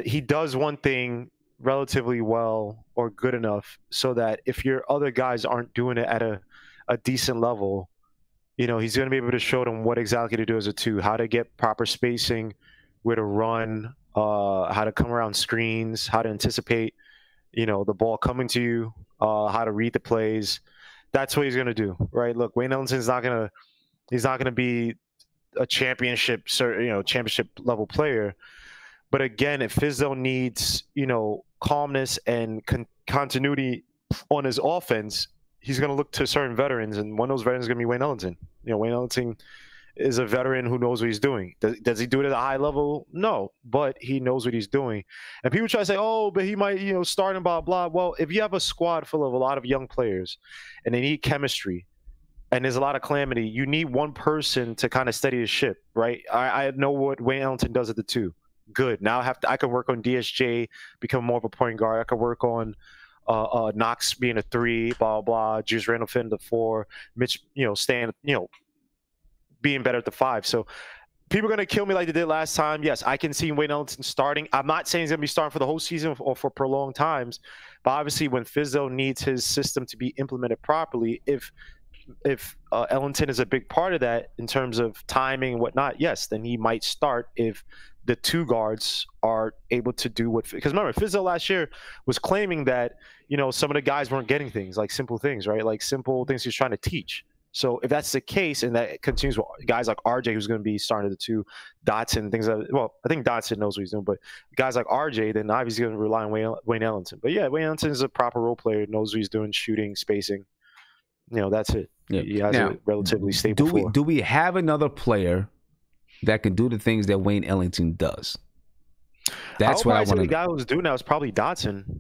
B: he does one thing relatively well or good enough so that if your other guys aren't doing it at a decent level, you know, he's going to be able to show them what exactly to do as a two, how to get proper spacing, where to run, how to come around screens, how to anticipate, you know, the ball coming to you, how to read the plays. That's what he's going to do, right? Look, Wayne Ellington's not going to be a championship level player. But again, if Fizdale needs, you know, calmness and continuity on his offense, he's going to look to certain veterans, and one of those veterans is going to be Wayne Ellington. You know, Wayne Ellington is a veteran who knows what he's doing. Does he do it at a high level? No, but he knows what he's doing. And people try to say, oh, but he might, you know, start and blah, blah. Well, if you have a squad full of a lot of young players and they need chemistry and there's a lot of calamity, you need one person to kind of steady the ship, right? I know what Wayne Ellington does at the two. Good. Now I can work on DSJ, become more of a point guard. I can work on Knox being a three, blah, blah, Juice Randle fitting the four, Mitch, you know, staying, you know, being better at the five. So people are going to kill me like they did last time. Yes, I can see Wayne Ellington starting. I'm not saying he's going to be starting for the whole season or for prolonged times, but obviously when Fizdale needs his system to be implemented properly, if Ellington is a big part of that in terms of timing and whatnot, yes, then he might start if the two guards are able to do what, because remember, Fizdale last year was claiming that, you know, some of the guys weren't getting things, like simple things, right? Like simple things he's trying to teach. So if that's the case, and that continues with guys like RJ, who's going to be starting at the two, Dotson, things like that. Well, I think Dotson knows what he's doing, but guys like RJ, then obviously going to rely on Wayne Ellington. But yeah, Wayne Ellington is a proper role player, knows what he's doing, shooting, spacing. You know, that's it. Yeah. He has a relatively stable floor.
A: Do we have another player that can do the things that Wayne Ellington does? That's what I want to know.
B: The guy who's doing that is probably Dotson,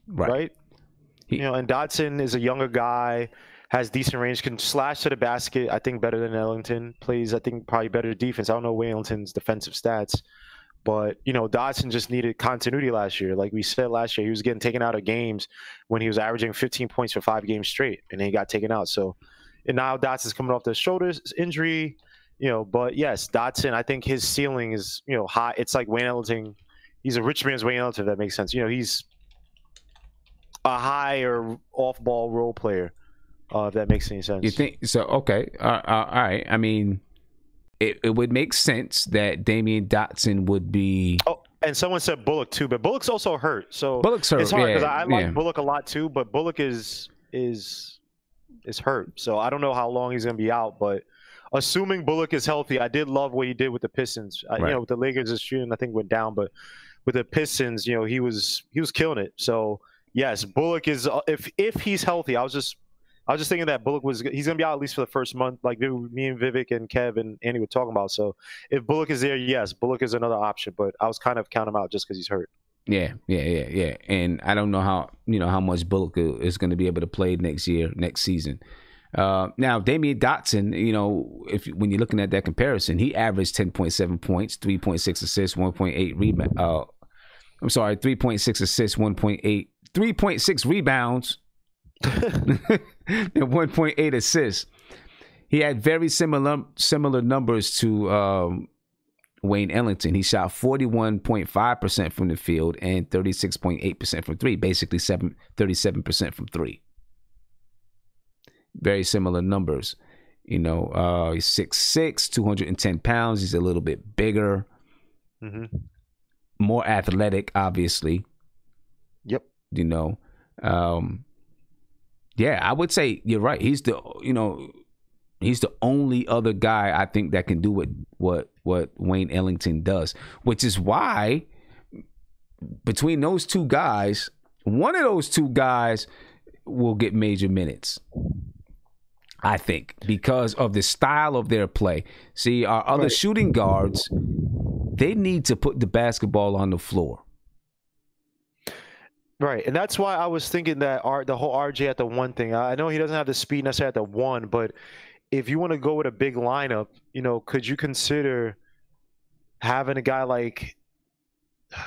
B: right? You know, and Dotson is a younger guy, has decent range, can slash to the basket, I think better than Ellington, plays, I think, probably better defense. I don't know Wayne Ellington's defensive stats, but, you know, Dotson just needed continuity last year. Like we said last year, he was getting taken out of games when he was averaging 15 points for 5 games straight, and then he got taken out. So, and now Dotson's coming off the shoulder injury, you know, but yes, Dotson, I think his ceiling is, you know, high. It's like Wayne Ellington. He's a rich man's Wayne Ellington, if that makes sense. You know, he's a higher off-ball role player, if that makes any sense.
A: You think so? Okay. All right. I mean, it would make sense that Damian Dotson would be.
B: Oh, and someone said Bullock too, but Bullock's also hurt. So
A: Bullock's hurt.
B: It's hard because I like Bullock a lot too, but Bullock is hurt. So I don't know how long he's going to be out, but assuming Bullock is healthy, I did love what he did with the Pistons. You know, with the Lakers, his shooting I think went down, but with the Pistons, you know, he was killing it. So yes, Bullock is if he's healthy. I was just thinking that Bullock he's gonna be out at least for the first month, like me and Vivek and Kev and Andy were talking about. So if Bullock is there, yes, Bullock is another option. But I was kind of counting him out just because he's hurt.
A: Yeah. And I don't know how much Bullock is going to be able to play next season. Now Damian Dotson, you know, when you're looking at that comparison, he averaged 10.7 points, 3.6 assists, 1.8 rebound. 3.6 assists, 3.6 rebounds, and 1.8 assists. He had very similar numbers to Wayne Ellington. He shot 41.5% from the field and 36.8% from three, basically 37% from three. Very similar numbers. You know, he's 6'6", 210 pounds. He's a little bit bigger, more athletic, obviously.
B: Yep.
A: You know, yeah, I would say you're right. He's the only other guy I think that can do what Wayne Ellington does, which is why between those two guys, one of those two guys will get major minutes, I think, because of the style of their play. See, our other shooting guards, they need to put the basketball on the floor.
B: Right, and that's why I was thinking that the whole RJ at the one thing. I know he doesn't have the speed necessarily at the one, but if you want to go with a big lineup, you know, could you consider having a guy like?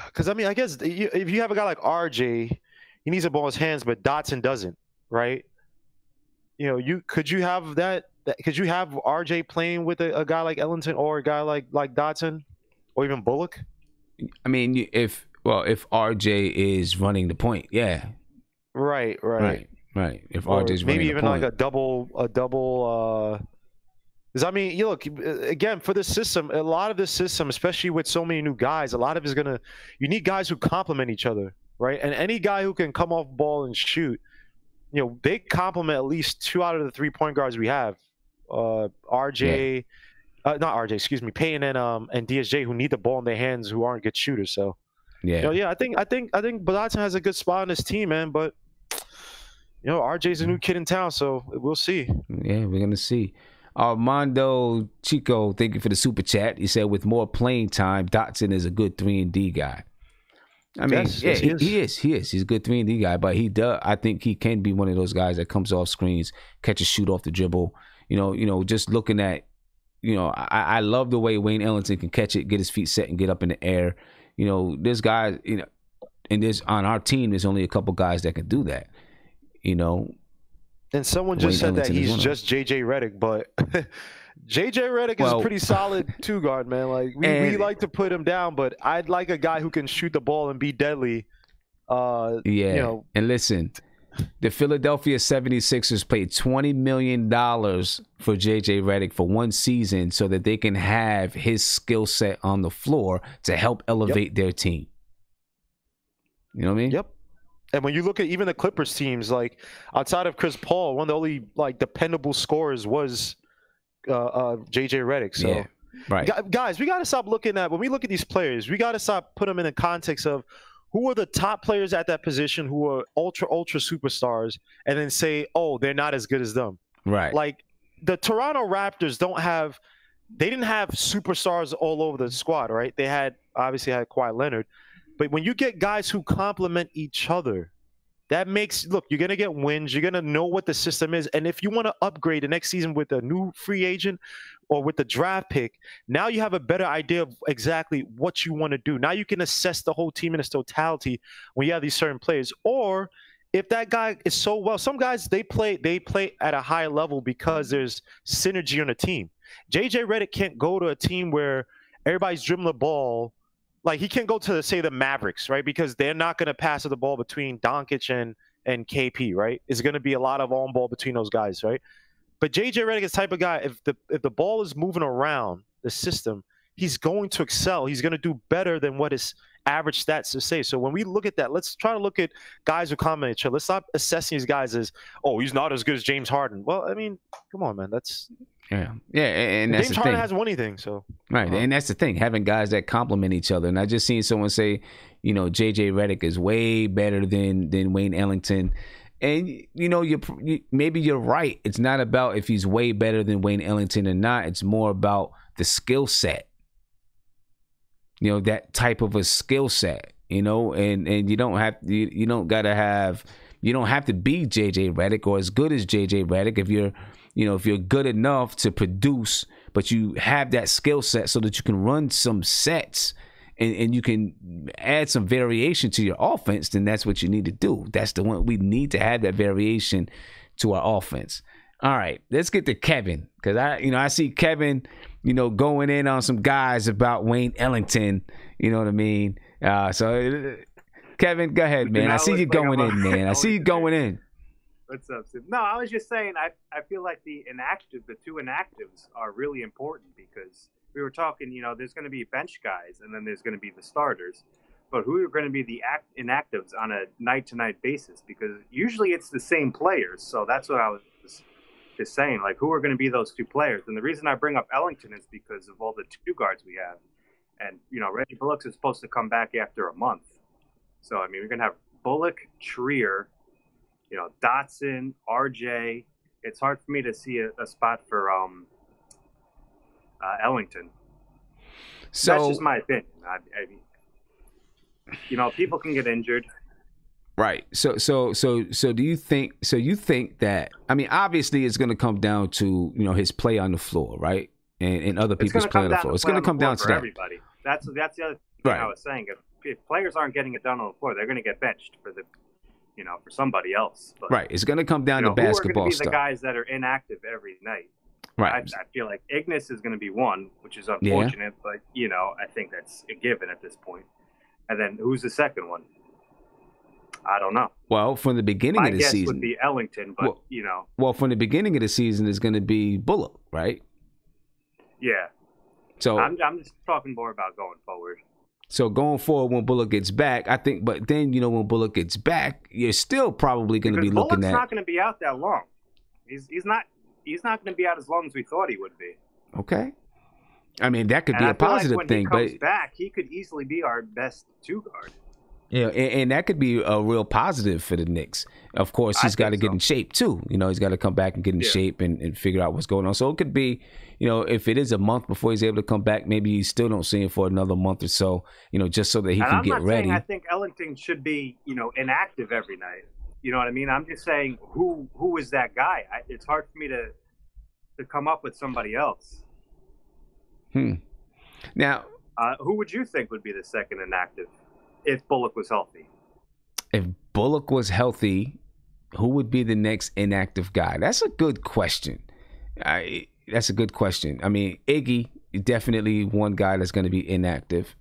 B: Because I mean, I guess if you have a guy like RJ, he needs a ball in his hands, but Dotson doesn't, right? You know, could you have RJ playing with a guy like Ellington or a guy like Dotson or even Bullock?
A: I mean, if RJ is running the point, yeah. Right. If RJ's
B: maybe
A: running
B: even
A: the point.
B: like a double. Because I mean, you look again for this system. A lot of this system, especially with so many new guys, a lot of it's you need guys who complement each other, right? And any guy who can come off ball and shoot, you know, they complement at least 2 out of the 3-point guards we have. RJ, not RJ, excuse me, Payton and DSJ, who need the ball in their hands, who aren't good shooters. So
A: yeah,
B: you know, yeah, I think Dotson has a good spot on his team, man. But you know, RJ's a new kid in town, so we'll see.
A: Yeah, we're gonna see. Armando Chico, thank you for the super chat. He said, with more playing time, Dotson is a good 3-and-D guy. I mean, yes, he is. He's a good 3-and-D guy, but I think he can be one of those guys that comes off screens, catches, shoot off the dribble. You know, just looking at, you know, I love the way Wayne Ellington can catch it, get his feet set, and get up in the air. You know, this guy, you know, and on our team, there's only a couple guys that can do that. You know.
B: And someone just said that he's just JJ Redick, but JJ Redick is a pretty solid 2-guard, man. Like we like to put him down, but I'd like a guy who can shoot the ball and be deadly.
A: Yeah.
B: You know.
A: And listen, the Philadelphia 76ers paid $20 million for JJ Redick for one season so that they can have his skill set on the floor to help elevate their team. You know what I mean?
B: Yep. And when you look at even the Clippers teams, like outside of Chris Paul, one of the only like dependable scorers was JJ Redick. So,
A: yeah, right,
B: guys, we got to stop looking at when we look at these players. We got to stop putting them in the context of who are the top players at that position, who are ultra superstars, and then say, oh, they're not as good as them.
A: Right.
B: Like the Toronto Raptors didn't have superstars all over the squad, right? They obviously had Kawhi Leonard. But when you get guys who complement each other, that makes, look, you're going to get wins. You're going to know what the system is. And if you want to upgrade the next season with a new free agent or with the draft pick, now you have a better idea of exactly what you want to do. Now you can assess the whole team in its totality when you have these certain players. Or if that guy is so well, some guys, they play at a high level because there's synergy on a team. JJ Redick can't go to a team where everybody's dribbling the ball. Like, he can't go to, say, the Mavericks, right? Because they're not going to pass the ball between Doncic and KP, right? It's going to be a lot of on ball between those guys, right? But JJ Redick is the type of guy, if the ball is moving around the system, he's going to excel. He's going to do better than what his average stats to say. So when we look at that, let's try to look at guys who comment each other. Let's stop assessing these guys as, oh, he's not as good as James Harden. Well, I mean, come on, man. That's
A: and that's
B: James
A: the
B: Harden
A: thing.
B: hasn't won anything, so
A: Right, and that's the thing, having guys that complement each other. And I just seen someone say, JJ Redick is way better than Wayne Ellington. And maybe you're right. It's not about if he's way better than Wayne Ellington or not. It's more about the skill set. That type of a skill set. And you don't have to be JJ Redick or as good as JJ Redick if you're good enough to produce, but you have that skill set so that you can run some sets and you can add some variation to your offense, then that's what you need to do. That's the one. We need to have that variation to our offense. All right, let's get to Kevin, because I see Kevin, going in on some guys about Wayne Ellington. You know what I mean? So Kevin, go ahead, man. I see you going in, man. I see you going in.
E: What's up, Sid? No, I was just saying I feel like the two inactives are really important, because we were talking, there's going to be bench guys and then there's going to be the starters. But who are going to be the inactives on a night-to-night basis? Because usually it's the same players. So that's what I was just saying. Like, who are going to be those two players? And the reason I bring up Ellington is because of all the two guards we have. And, Reggie Bullock is supposed to come back after a month. So, I mean, we're going to have Bullock, Trier, Dotson, RJ. It's hard for me to see a spot for Ellington.
A: So
E: that's just my opinion. People can get injured.
A: Right. So do you think? So you think that? I mean, obviously, it's going to come down to his play on the floor, right, and other people's play on the floor. It's going to come down to that.
E: Everybody. That's the other thing
A: right.
E: I was saying. If players aren't getting it done on the floor, they're going to get benched for for somebody else. But,
A: right. It's going to come down to basketball
E: stuff. Who are going to be
A: stuff.
E: the guys that are inactive every night?
A: Right.
E: I feel like Ignis is going to be one, which is unfortunate, but I think that's a given at this point. And then who's the second one? I don't know.
A: Well, from the beginning of the season,
E: would be Ellington, but
A: Well, from the beginning of the season, it's going to be Bullock, right?
E: Yeah.
A: So
E: I'm just talking more about going forward.
A: So going forward, when Bullock gets back, I think. But then when Bullock gets back, you're still probably going to be looking
E: Bullock's
A: at.
E: not going to be out that long. He's not going to be out as long as we thought he would be.
A: Okay. I mean, that could be a
E: feel
A: positive
E: like when
A: thing,
E: he comes back, he could easily be our best two guard.
A: Yeah, and that could be a real positive for the Knicks. Of course, he's got to get in shape too. He's got to come back and get in shape and figure out what's going on. So it could be, if it is a month before he's able to come back, maybe you still don't see him for another month or so, just so that he can get ready.
E: I think Ellington should be, inactive every night. You know what I mean? I'm just saying, who is that guy? It's hard for me to come up with somebody else.
A: Now,
E: who would you think would be the second inactive if Bullock was healthy?
A: If Bullock was healthy, who would be the next inactive guy? That's a good question. That's a good question. I mean, Iggy, definitely one guy that's going to be inactive.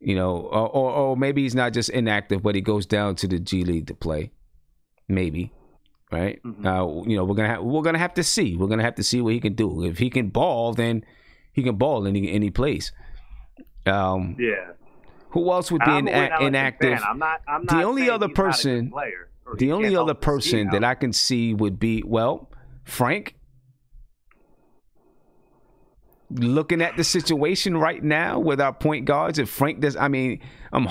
A: Or maybe he's not just inactive, but he goes down to the G League to play. Maybe, right?
E: Mm-hmm.
A: We're gonna have to see. We're gonna have to see what he can do. If he can ball, then he can ball and he plays.
E: Yeah.
A: Who else would be inactive?
E: I'm not
A: the only other person. The only other
E: the
A: person that I can see would be Frank. Looking at the situation right now with our point guards, if Frank does, I mean, I'm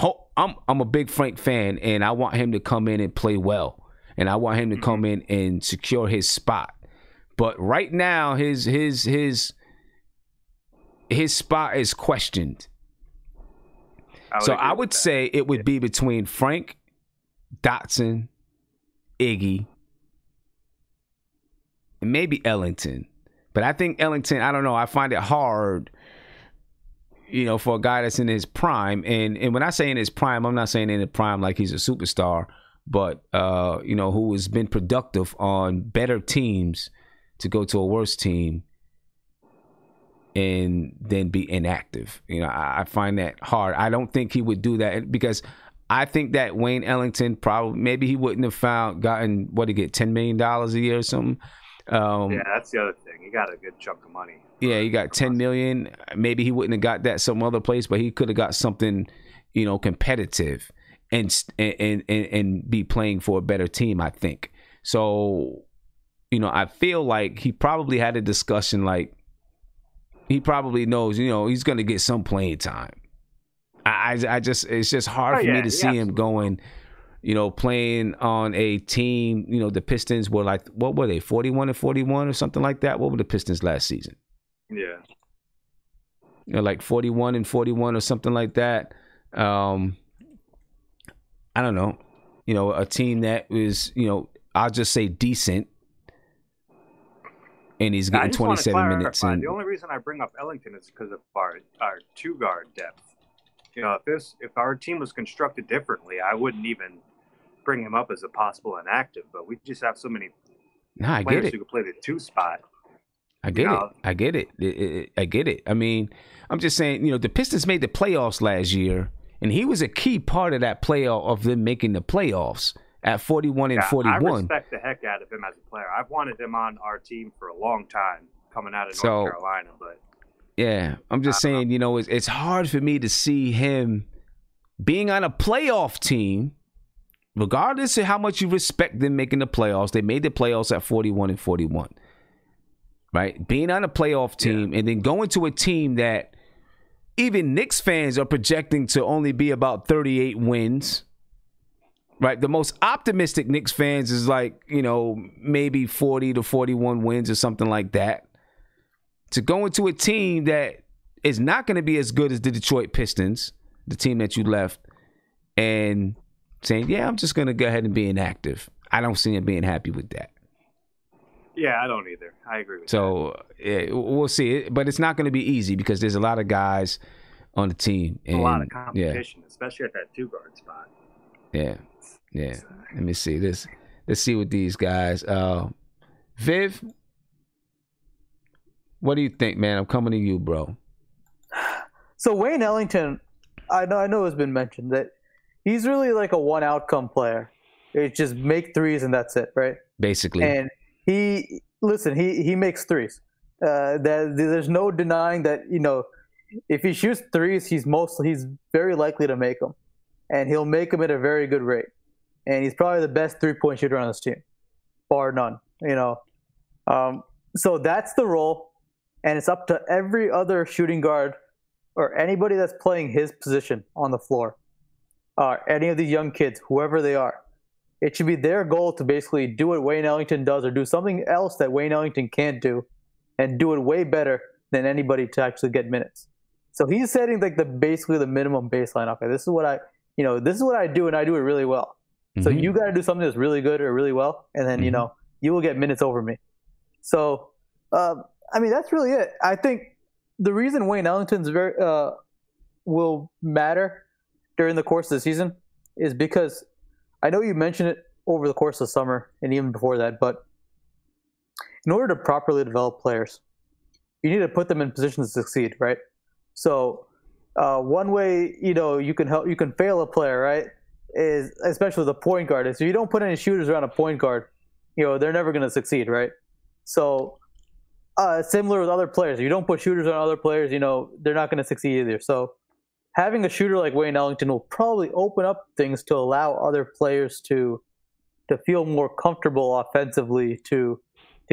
A: a big Frank fan, and I want him to come in and play well, and I want him to come in and secure his spot. But right now, his spot is questioned. I would say it would be between Frank, Dotson, Iggy, and maybe Ellington. But I think Ellington, I don't know. I find it hard, for a guy that's in his prime. And when I say in his prime, I'm not saying in his prime like he's a superstar, but, who has been productive on better teams to go to a worse team and then be inactive. I find that hard. I don't think he would do that because I think that Wayne Ellington maybe he wouldn't have gotten $10 million a year or something.
E: Yeah, that's the other thing. He got a good chunk of money.
A: Yeah, he got $10 million. Maybe he wouldn't have got that some other place, but he could have got something, competitive and be playing for a better team, I think. So, I feel like he probably had a discussion, like he probably knows, he's going to get some playing time. It's just hard for me to see him going, playing on a team. The Pistons were like, what were they, 41-41 or something like that? What were the Pistons last season?
E: Yeah.
A: Like 41-41 or something like that. I don't know. A team that was, I'll just say decent. And he's getting 27 minutes.
E: The only reason I bring up Ellington is because of our two guard depth. If our team was constructed differently, I wouldn't even bring him up as a possible inactive. But we just have so many players who can play the two spot.
A: I get it. I get it. I mean, I'm just saying, the Pistons made the playoffs last year, and he was a key part of that playoff, of them making the playoffs at 41-41.
E: I respect the heck out of him as a player. I've wanted him on our team for a long time, coming out of North Carolina. But
A: yeah, I'm just saying, it's hard for me to see him being on a playoff team, regardless of how much you respect them making the playoffs. They made the playoffs at 41-41. Right? Being on a playoff team and then going to a team that even Knicks fans are projecting to only be about 38 wins. Right? The most optimistic Knicks fans is like, maybe 40-41 wins or something like that. To go into a team that is not going to be as good as the Detroit Pistons, the team that you left, and saying, I'm just going to go ahead and be inactive. I don't see him being happy with that.
E: Yeah, I don't either. I agree with that.
A: So we'll see. But it's not going to be easy because there's a lot of guys on the team. And,
E: a lot of competition, especially at that two guard spot.
A: Yeah. Let me see this. Let's see what these guys. Viv, what do you think, man? I'm coming to you, bro.
D: So Wayne Ellington, I know it's been mentioned that he's really like a one outcome player. It's just make threes and that's it, right?
A: Basically.
D: And he makes threes. There's no denying that, if he shoots threes, he's very likely to make them, and he'll make them at a very good rate. And he's probably the best 3-point shooter on this team, bar none. So that's the role, and it's up to every other shooting guard or anybody that's playing his position on the floor, any of these young kids, whoever they are. It should be their goal to basically do what Wayne Ellington does or do something else that Wayne Ellington can't do and do it way better than anybody to actually get minutes. So he's setting like basically the minimum baseline. Okay, this is what I do, and I do it really well. Mm-hmm. So you got to do something that's really good or really well, and then, you will get minutes over me. So, that's really it. I think the reason Wayne Ellington's will matter during the course of the season is because I know you mentioned it over the course of the summer and even before that, but in order to properly develop players, you need to put them in positions to succeed, right? So one way, you can fail a player, right, is especially the point guard. Is if you don't put any shooters around a point guard, they're never going to succeed, right? So similar with other players. If you don't put shooters on other players, they're not going to succeed either. So having a shooter like Wayne Ellington will probably open up things to allow other players to feel more comfortable offensively, to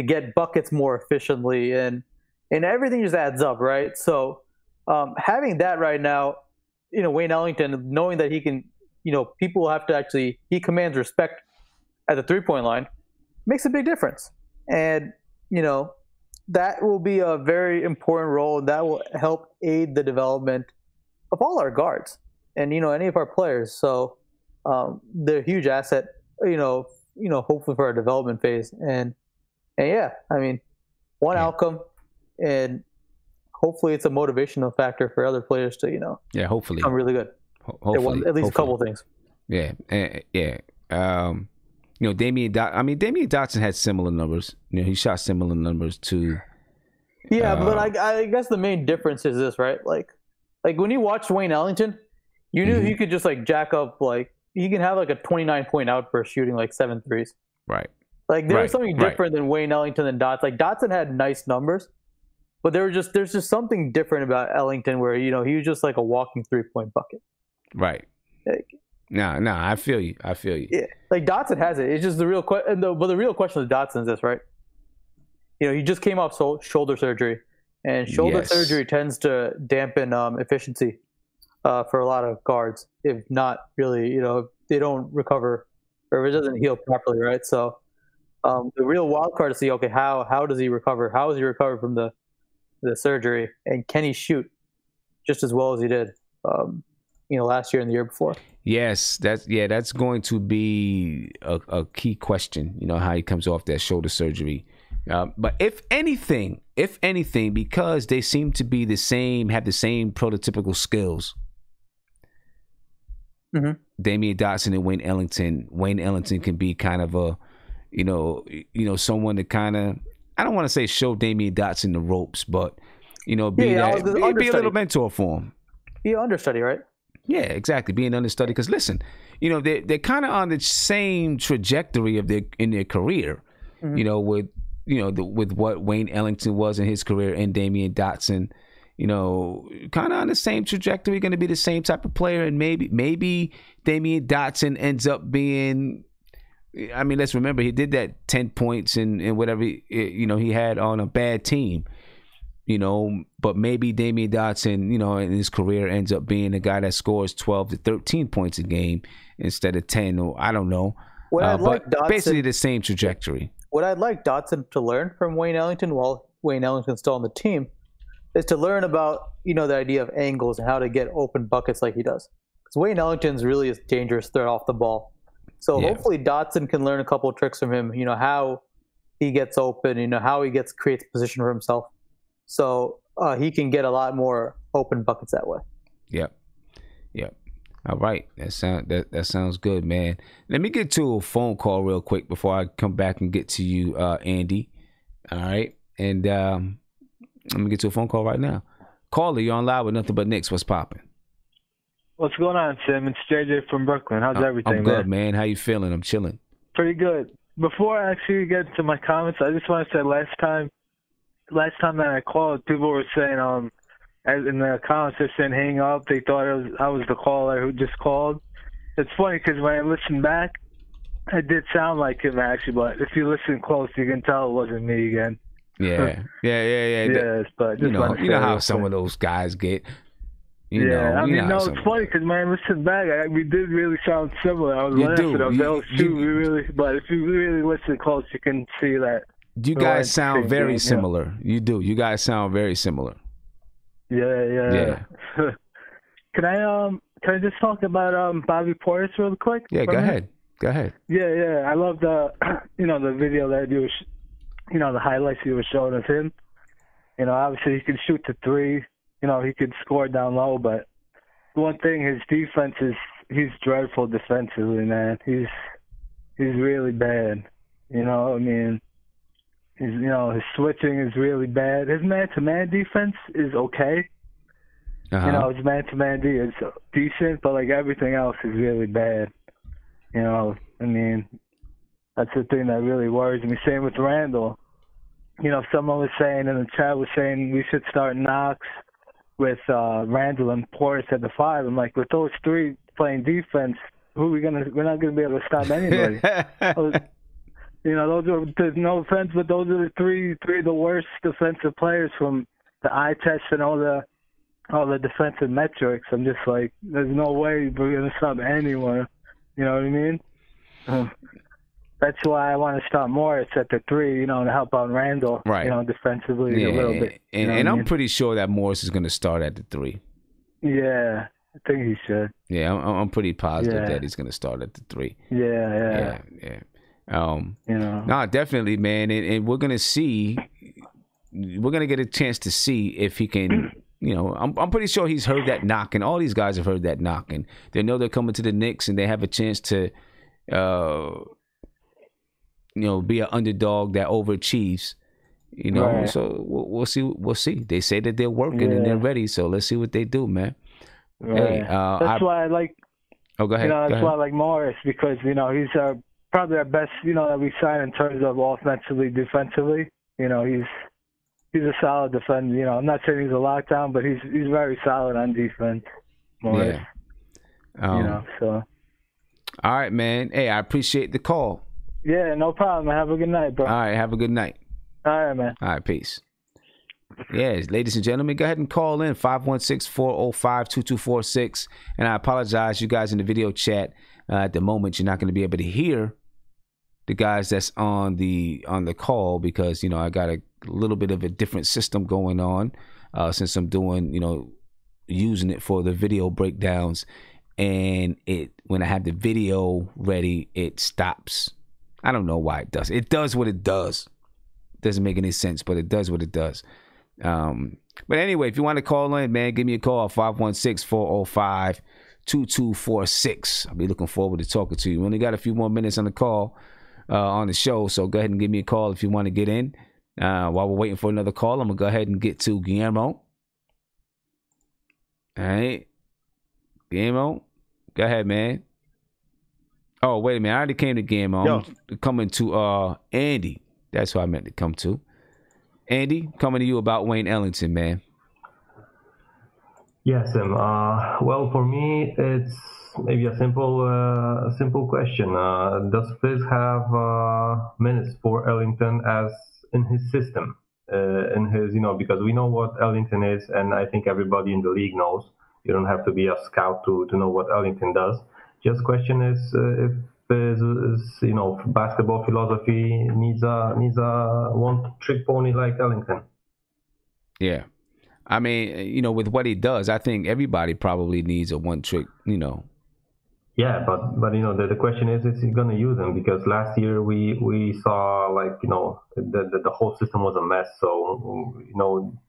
D: get buckets more efficiently, and everything just adds up, right? So having that right now, Wayne Ellington, knowing that he can, people will have to he commands respect at the 3-point line, makes a big difference. And, that will be a very important role, and that will help aid the development of all our guards and, any of our players. So they're a huge asset, hopefully for our development phase. And yeah, one outcome, and hopefully it's a motivational factor for other players to,
A: hopefully
D: become really good.
A: Hopefully,
D: at least a couple of things.
A: Yeah. Damian Dotson had similar numbers. He shot similar numbers to.
D: Yeah, but I guess the main difference is this, right? Like when you watched Wayne Ellington, you knew he could just jack up, he can have a 29-point outburst shooting 7 threes.
A: Right.
D: There's something different than Wayne Ellington and Dotson. Dotson had nice numbers, but there's just something different about Ellington where, he was just a walking 3-point bucket.
A: Right.
D: Like,
A: No, I feel you. I feel you.
D: yeah, like Dotson has it. It's just the real question. But the real question with Dotson is this, right? You know, he just came off shoulder surgery, and shoulder
A: Yes.
D: surgery tends to dampen efficiency for a lot of guards, if not really, you know, if they don't recover or if it doesn't heal properly, right? So the real wild card to see, okay, how does he recover? How does he recover from the surgery, and can he shoot just as well as he did, you know, last year and the year before?
A: Yes, that's going to be a key question. You know, how he comes off that shoulder surgery. But if anything, because they seem to be the same, have the same prototypical skills.
D: Mm-hmm.
A: Damian Dotson and Wayne Ellington. Wayne Ellington can be kind of a, you know, someone to kind of, I don't want to say show Damian Dotson the ropes, but be be a little mentor for him.
D: Be an understudy, right?
A: Yeah, exactly. Being understudy, because listen, you know, they're kind of on the same trajectory of their career.
D: Mm-hmm.
A: You know, with with what Wayne Ellington was in his career and Damian Dotson, you know, kind of on the same trajectory, going to be the same type of player, and maybe Damian Dotson ends up being. I mean, let's remember he did that 10 points and whatever he had on a bad team. You know, but maybe Damian Dotson, you know, in his career ends up being a guy that scores 12 to 13 points a game instead of 10, or I don't know. But basically the same trajectory.
D: What I'd like Dotson to learn from Wayne Ellington while Wayne Ellington's still on the team is to learn about, you know, the idea of angles and how to get open buckets like he does. Because Wayne Ellington's really a dangerous threat off the ball. So hopefully Dotson can learn a couple of tricks from him, you know, how he gets open, you know, how he creates position for himself. So he can get a lot more open buckets that way.
A: Yep. All right, that sounds good, man. Let me get to a phone call real quick before I come back and get to you, Andy. All right, and let me get to a phone call right now. Caller, you're on live with Nothing But Knicks. What's popping?
F: What's going on, Sim? It's JJ from Brooklyn. How's everything,
A: I'm good, man. How you feeling? I'm chilling.
F: Pretty good. Before I actually get to my comments, I just want to say last time that I called, people were saying, in the comments, they're saying hang up. They thought I was the caller who just called. It's funny because when I listened back, I did sound like him actually, but if you listen close, you can tell it wasn't me again.
A: Yeah.
F: Yes, but
A: you know how some of those guys get.
F: It's funny because when I listened back, we did really sound similar. I was laughing. But if you really listen close, you can see that.
A: You guys sound very similar. You do. You guys sound very similar.
F: Yeah. Can I just talk about Bobby Portis real quick?
A: Yeah, go ahead.
F: Yeah. I love the the video that you were, the highlights you were showing of him. You know, obviously he can shoot the three. You know, he could score down low, but one thing, his defense he's dreadful defensively, man. He's really bad. You know, I mean, his switching is really bad. His man-to-man defense is okay.
A: Uh-huh.
F: You know, his man-to-man D is decent, but like everything else is really bad. You know, I mean, that's the thing that really worries me. Same with Randall. You know, someone was saying in the chat we should start Knox with Randall and Portis at the 5. I'm like, with those three playing defense, we're not gonna be able to stop anybody. You know, there's no offense, but those are the three of the worst defensive players from the eye test and all the defensive metrics. I'm just like, there's no way we're gonna stop anyone. You know what I mean? That's why I want to start Morris at the 3, you know, to help out Randall,
A: right?
F: You know, defensively a little bit.
A: And I'm pretty sure that Morris is going to start at the 3.
F: Yeah, I think he should.
A: Yeah, I'm pretty positive that he's going to start at the 3.
F: Yeah.
A: You know, no, definitely, man, and we're gonna get a chance to see if he can. You know, I'm pretty sure he's heard that knocking. All these guys have heard that knocking. They know they're coming to the Knicks, and they have a chance to, be an underdog that overachieves. You know,
F: right.
A: So we'll see. We'll see. They say that they're working and they're ready. So let's see what they do, man.
F: Right. Hey, that's why I like.
A: Oh, go ahead.
F: You know, that's why I like Morris, because he's probably our best, that we sign in terms of offensively, defensively. You know, he's a solid defender. You know, I'm not saying he's a lockdown, but he's very solid on defense. Morris. So.
A: All right, man. Hey, I appreciate the call.
F: Yeah, no problem. Have a good night, bro.
A: All right, have a good night.
F: All right, man.
A: All right, peace. Yes, ladies and gentlemen, go ahead and call in 516-405-2246. And I apologize, you guys in the video chat. At the moment, you're not going to be able to hear the guys that's on the call because I got a little bit of a different system going on since I'm doing using it for the video breakdowns, and when I have the video ready, it stops. I don't know why it does. It does what it does. It doesn't make any sense, but it does what it does. But anyway, if you want to call in, man, give me a call, 516-405-2246. I'll be looking forward to talking to you. We only got a few more minutes on the call, on the show, so go ahead and give me a call if you want to get in. While we're waiting for another call, I'm going to go ahead and get to Guillermo. All right. Guillermo, go ahead, man. Oh, wait a minute. I already came to Guillermo. I'm coming to Andy. That's who I meant to come to. Andy, coming to you about Wayne Ellington, man.
C: Yes, Tim. Well, for me, it's maybe a simple question. Does Fizz have minutes for Ellington as in his system? Because we know what Ellington is, and I think everybody in the league knows. You don't have to be a scout to know what Ellington does. Just question is if Fizz's basketball philosophy needs a one-trick pony like Ellington.
A: Yeah, I mean, with what he does, I think everybody probably needs a one-trick.
C: Yeah, but the question is he going to use them? Because last year we saw the whole system was a mess. So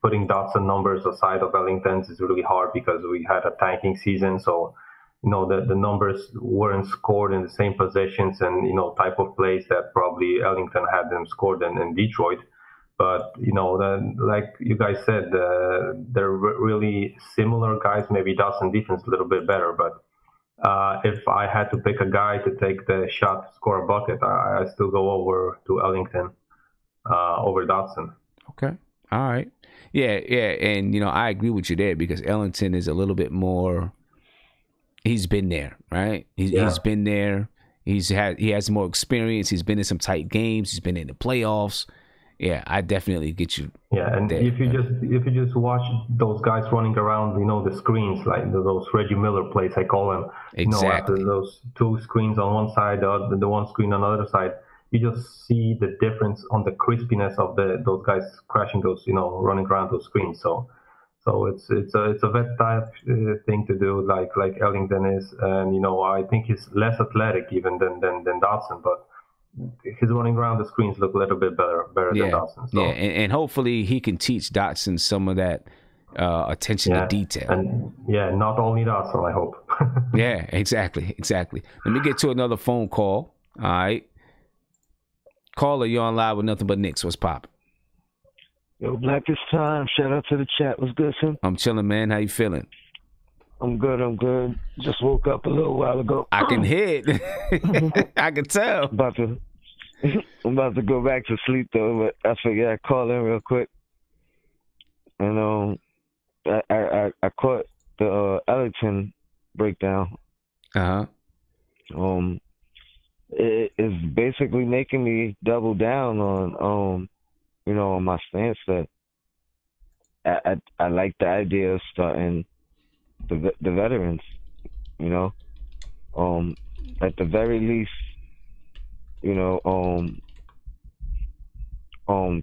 C: putting Dotson numbers aside of Ellington's is really hard because we had a tanking season. So the numbers weren't scored in the same positions and type of plays that probably Ellington had them scored in Detroit. But like you guys said, they're really similar guys. Maybe Dotson defense a little bit better, but. If I had to pick a guy to take the shot, score a bucket, I still go over to Ellington over Dotson.
A: Okay. All right. Yeah. And, I agree with you there because Ellington is a little bit more, he's been there, right? He's been there. He has more experience. He's been in some tight games. He's been in the playoffs. Yeah, I definitely get you.
C: Yeah, and there, if you just watch those guys running around, the screens, like those Reggie Miller plays, I call them.
A: Exactly.
C: After those two screens on one side, the one screen on the other side, you just see the difference on the crispiness of those guys crashing those, running around those screens. So it's a vet type thing to do, like Ellington is, and I think he's less athletic even than Dotson, but. His running around the screens look a little bit better than Dotson. So.
A: Yeah, and hopefully he can teach Dotson some of that attention to detail.
C: And not only Dotson, I hope.
A: Yeah, exactly. Let me get to another phone call. All right. Caller, you're on live with Nothing But Knicks. What's poppin'?
G: Yo, Black this time. Shout out to the chat. What's good, Sim?
A: I'm chilling, man. How you feeling?
G: I'm good. Just woke up a little while ago.
A: I can hear it. I can tell.
G: I'm about to go back to sleep though, but I figured I'd call in real quick. And I caught the Ellington breakdown. It is basically making me double down on on my stance that I like the idea of starting the veterans, at the very least,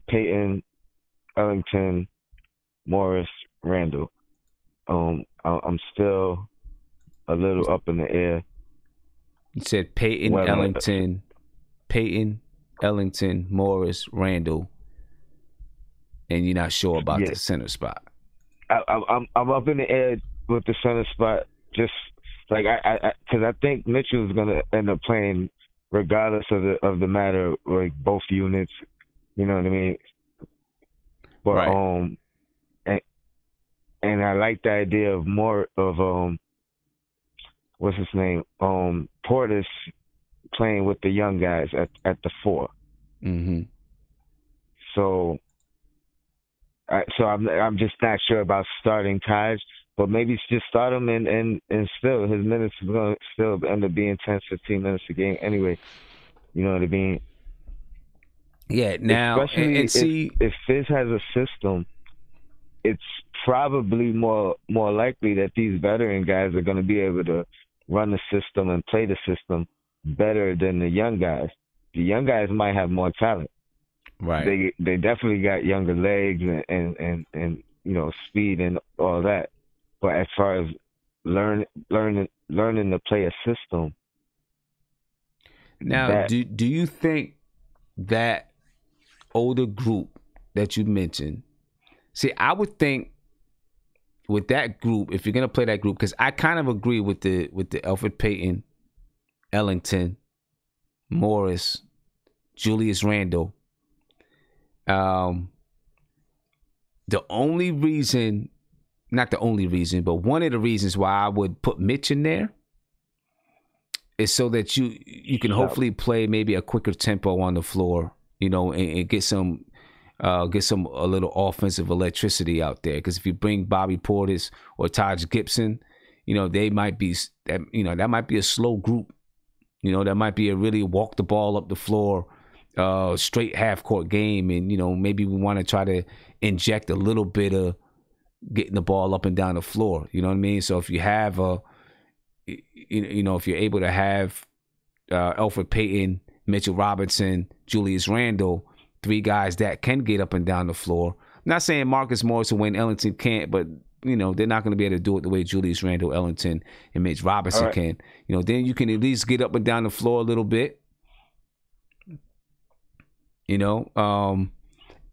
G: Peyton, Ellington, Morris, Randall. I'm still a little up in the air.
A: You said Peyton, Ellington, Morris, Randall, and you're not sure about the center spot.
G: I'm up in the air with the center spot, just like because I think Mitchell is gonna end up playing regardless of the matter, like both units. You know what I mean? But
A: right.
G: And I like the idea of more of what's his name? Portis playing with the young guys at the 4.
A: Mm-hmm.
G: So I'm just not sure about starting Taj, But maybe just start him and still his minutes is going to still end up being 10, 15 minutes a game anyway. You know what I mean?
A: Yeah. Now,
G: especially
A: and see,
G: if Fizz has a system, it's probably more likely that these veteran guys are going to be able to run the system and play the system better than the young guys. The young guys might have more talent.
A: right?
G: They definitely got younger legs and you know, speed and all that. But as far as learning to play a system,
A: Now, do you think that older group that you mentioned? See, I would think with that group, if you're gonna play that group, because I kind of agree with the Elfrid Payton, Ellington, Morris, Julius Randle. The only reason, not the only reason, but one of the reasons why I would put Mitch in there is so that you can hopefully play maybe a quicker tempo on the floor, you know, and get a little offensive electricity out there. Because if you bring Bobby Portis or Taj Gibson, you know, that might be a slow group. You know, that might be a really walk the ball up the floor, straight half court game. And, you know, maybe we want to try to inject a little bit of getting the ball up and down the floor. You know what I mean? So if you have if you're able to have Elfrid Payton, Mitchell Robinson, Julius Randle, three guys that can get up and down the floor. I'm not saying Marcus Morris or Wayne Ellington can't, but you know, they're not going to be able to do it the way Julius Randle, Ellington, and Mitch Robinson can. You know, then you can at least get up and down the floor a little bit. You know,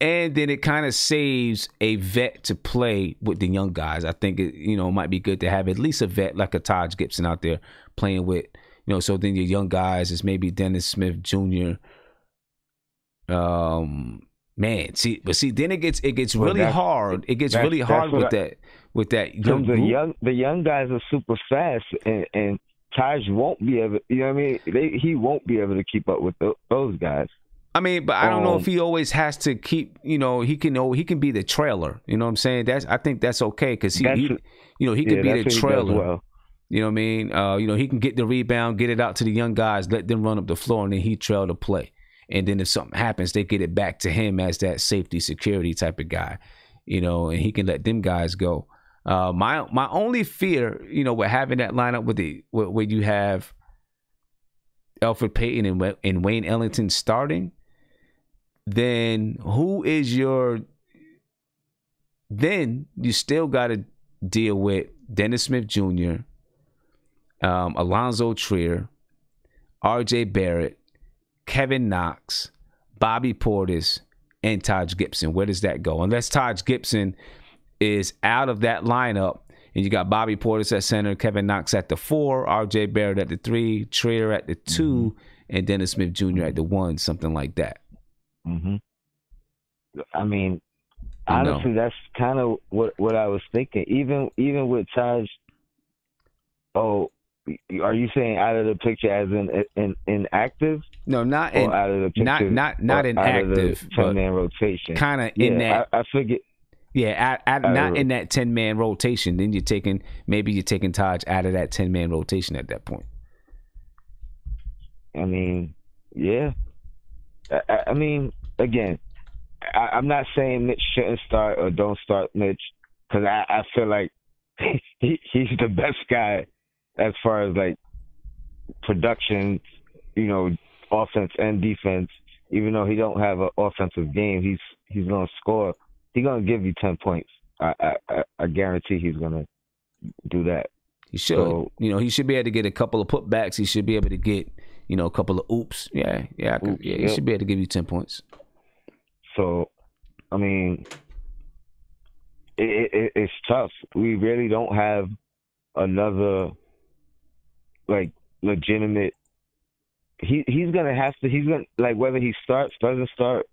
A: and then it kind of saves a vet to play with the young guys. I think it, you know, might be good to have at least a vet like a Taj Gibson out there playing with, you know, so then your young guys is maybe Dennis Smith Jr. Man, then it gets really hard. It gets really hard with that young group.
G: The young guys are super fast, and Taj won't be able. You know what I mean? He won't be able to keep up with those guys.
A: I mean, but I don't know if he always has to keep. You know, he can be the trailer. You know what I'm saying? I think that's okay because he can be the trailer. Well. You know what I mean? You know, he can get the rebound, get it out to the young guys, let them run up the floor, and then he trail the play. And then if something happens, they get it back to him as that safety security type of guy, you know, and he can let them guys go. My only fear, you know, with having that lineup where you have Elfrid Payton and Wayne Ellington starting, then then you still got to deal with Dennis Smith Jr., Alonzo Trier, RJ Barrett, Kevin Knox, Bobby Portis, and Taj Gibson. Where does that go? Unless Taj Gibson is out of that lineup and you got Bobby Portis at center, Kevin Knox at the 4, RJ Barrett at the 3, Trier at the 2, and Dennis Smith Jr. at the 1, something like that.
G: Mm-hmm. I mean, honestly, that's kind of what I was thinking. Even with Taj, are you saying out of the picture as in inactive?
A: No, not
G: in out of the picture,
A: not inactive.
G: 10-man rotation.
A: Kind of in that.
G: I forget.
A: Yeah, not in that 10-man rotation. Then you're taking Taj out of that 10-man rotation at that point.
G: I mean, yeah. I mean, again, I'm not saying Mitch shouldn't start or don't start Mitch because I feel like he's the best guy as far as like production, you know, offense and defense. Even though he don't have an offensive game, he's gonna score. He's gonna give you 10 points. I guarantee he's gonna do that.
A: He should. So, you know, he should be able to get a couple of putbacks. He should be able to get, you know, a couple of oops. Yeah. He should be able to give you 10 points.
G: So, I mean, it's tough. We really don't have another like legitimate. He's gonna like whether he starts, doesn't start,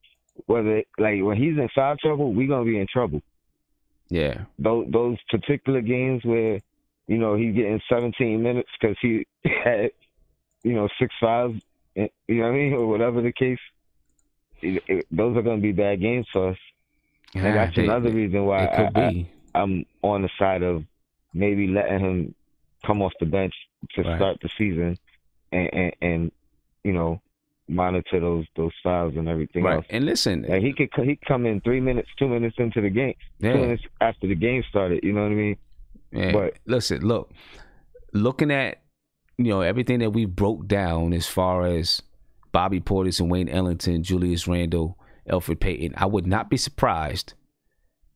G: whether like when he's in foul trouble, we're gonna be in trouble.
A: Yeah.
G: Those particular games where, you know, he's getting 17 minutes because he had, you know, 6 fouls, you know what I mean, or whatever the case. Those are going to be bad games for us. And that's another reason why I'm on the side of maybe letting him come off the bench to
A: Right.
G: start the season, and you know, monitor those fouls and everything
A: Right.
G: else.
A: And listen,
G: Like he come in 3 minutes, 2 minutes into the game,
A: Yeah.
G: 2 minutes after the game started. You know what I mean?
A: yeah,
G: but-
A: listen, looking at, everything that we broke down as far as Bobby Portis and Wayne Ellington, Julius Randle, Elfrid Payton, I would not be surprised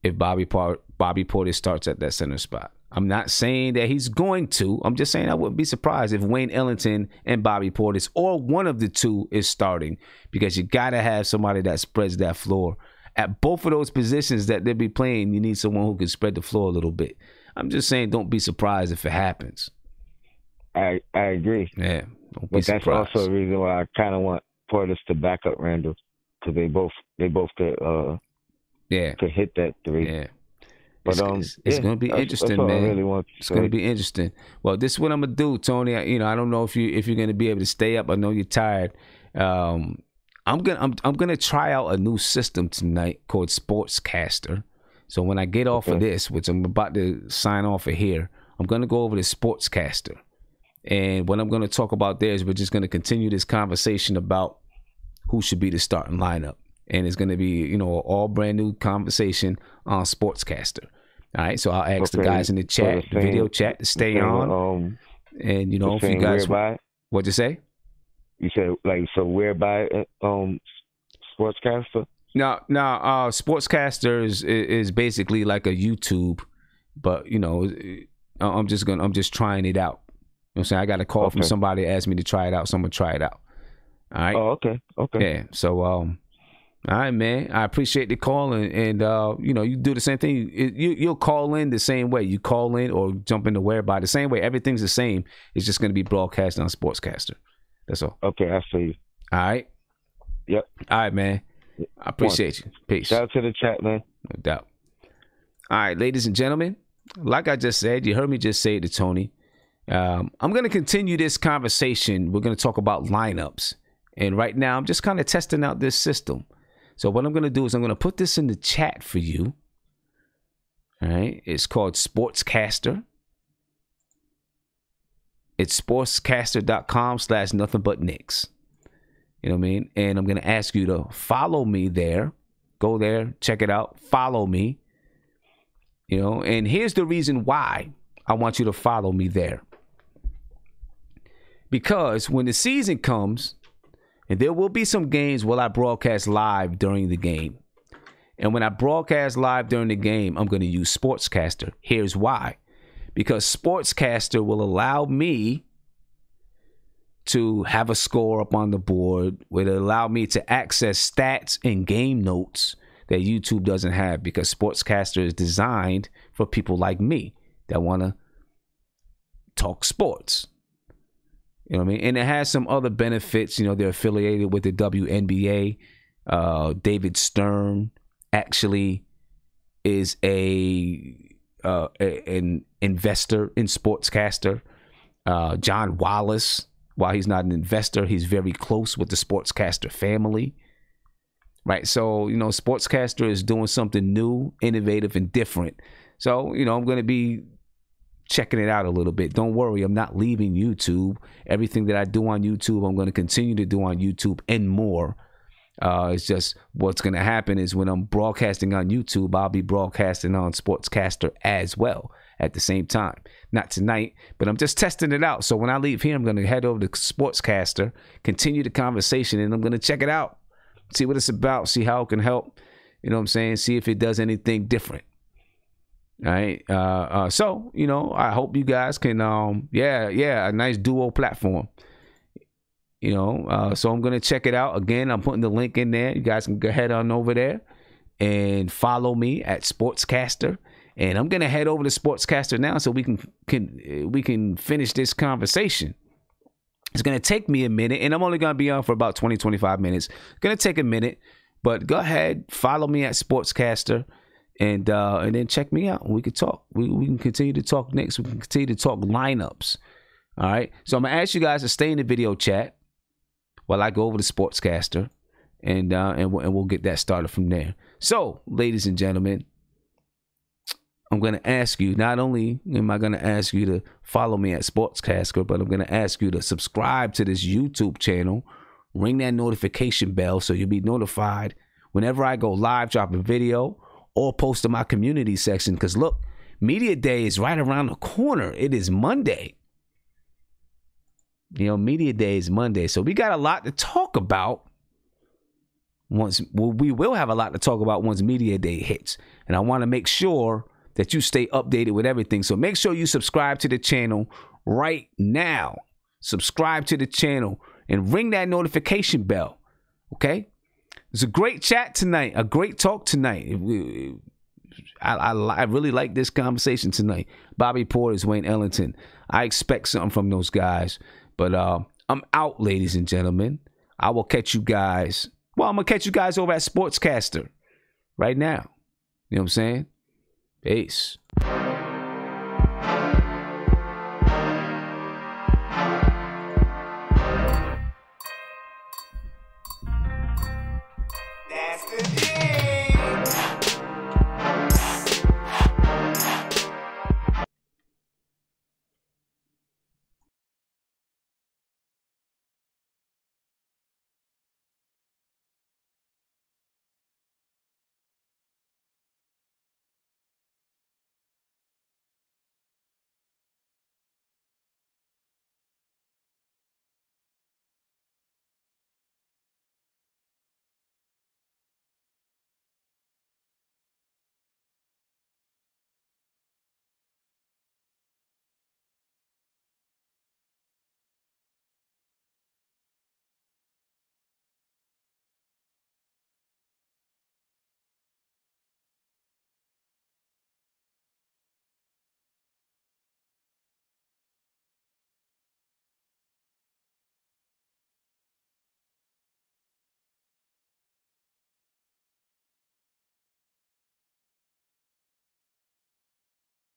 A: if Bobby Portis starts at that center spot. I'm not saying that he's going to. I'm just saying I wouldn't be surprised if Wayne Ellington and Bobby Portis or one of the two is starting, because you got to have somebody that spreads that floor. At both of those positions that they'll be playing, you need someone who can spread the floor a little bit. I'm just saying don't be surprised if it happens.
G: I agree.
A: Yeah, don't be
G: But that's
A: surprised.
G: also a reason why I kind of want Portis to back up Randall, because they both could
A: Yeah,
G: could hit that three.
A: yeah.
G: But
A: It's
G: yeah,
A: going to be
G: that's
A: interesting,
G: all
A: man.
G: I really want to
A: It's going to
G: say.
A: be interesting. Well, this is what I'm gonna do, Tony. I don't know if you're gonna be able to stay up. I know you're tired. I'm gonna try out a new system tonight called Sportscaster. So when I get off of this, which I'm about to sign off of here, I'm gonna go over to Sportscaster, and what I'm gonna talk about there is we're just gonna continue this conversation about who should be the starting lineup. And it's going to be, all brand new conversation on Sportscaster. All right. So I'll ask the
G: Okay,
A: guys in the chat,
G: so
A: the video chat, to stay on. And, if you guys,
G: whereby
A: what'd you say?
G: you said whereby Sportscaster.
A: No, Sportscaster is basically like a YouTube, but I'm just trying it out. You know what I'm saying? I got a call from
G: Okay.
A: somebody that asked me to try it out, so I'm gonna try it out. All right.
G: Oh, okay.
A: Yeah. So, all right, man. I appreciate the call, and you do the same thing. You'll call in the same way. You call in or jump into Whereby the same way. Everything's the same. It's just going to be broadcast on Sportscaster. That's all.
G: Okay, I see you.
A: All right.
G: Yep.
A: All right, man. I appreciate you. Peace.
G: Shout out to the chat, man.
A: No doubt. All right, ladies and gentlemen, like I just said, you heard me just say it to Tony. I'm going to continue this conversation. We're going to talk about lineups. And right now, I'm just kind of testing out this system. So what I'm going to do is I'm going to put this in the chat for you. All right. It's called Sportscaster. It's sportscaster.com/nothing-but-Knicks. You know what I mean? And I'm going to ask you to follow me there. Go there, check it out, follow me. And here's the reason why I want you to follow me there. Because when the season comes, and there will be some games where I broadcast live during the game. And when I broadcast live during the game, I'm going to use Sportscaster. Here's why. Because Sportscaster will allow me to have a score up on the board. Will allow me to access stats and game notes that YouTube doesn't have, because Sportscaster is designed for people like me that want to talk sports. You know what I mean? And it has some other benefits. They're affiliated with the WNBA. David Stern actually is an investor in Sportscaster. John Wallace, while he's not an investor, he's very close with the Sportscaster family. Right? So, Sportscaster is doing something new, innovative, and different. So, I'm going to be checking it out a little bit. Don't worry, I'm not leaving YouTube. Everything that I do on YouTube, I'm going to continue to do on YouTube and more. It's just what's going to happen is when I'm broadcasting on YouTube, I'll be broadcasting on Sportscaster as well at the same time. Not tonight, but I'm just testing it out. So when I leave here, I'm going to head over to Sportscaster, continue the conversation, and I'm going to check it out. See what it's about, see how it can help. You know what I'm saying? See if it does anything different. All right. So, I hope you guys can, a nice duo platform. So I'm going to check it out. Again, I'm putting the link in there. You guys can go head on over there and follow me at Sportscaster. And I'm going to head over to Sportscaster now so we can finish this conversation. It's going to take me a minute, and I'm only going to be on for about 20, 25 minutes. It's going to take a minute, but go ahead, follow me at Sportscaster. And then check me out. We can talk. We can continue to talk next. We can continue to talk lineups. All right. So I'm gonna ask you guys to stay in the video chat while I go over to Sportscaster, and we'll get that started from there. So, ladies and gentlemen, I'm going to ask you, not only am I going to ask you to follow me at Sportscaster, but I'm going to ask you to subscribe to this YouTube channel, ring that notification bell so you'll be notified whenever I go live, drop a video, or post in my community section. Because look, Media Day is right around the corner. It is Monday. You know, Media Day is Monday. So we got a lot to talk about. We will have a lot to talk about once Media Day hits. And I want to make sure that you stay updated with everything. So make sure you subscribe to the channel right now. Subscribe to the channel and ring that notification bell. Okay? It's a great chat tonight. A great talk tonight. I really like this conversation tonight. Bobby Portis, Wayne Ellington. I expect something from those guys. But I'm out, ladies and gentlemen. I will catch you guys. Well, I'm going to catch you guys over at Sportscaster right now. You know what I'm saying? Peace.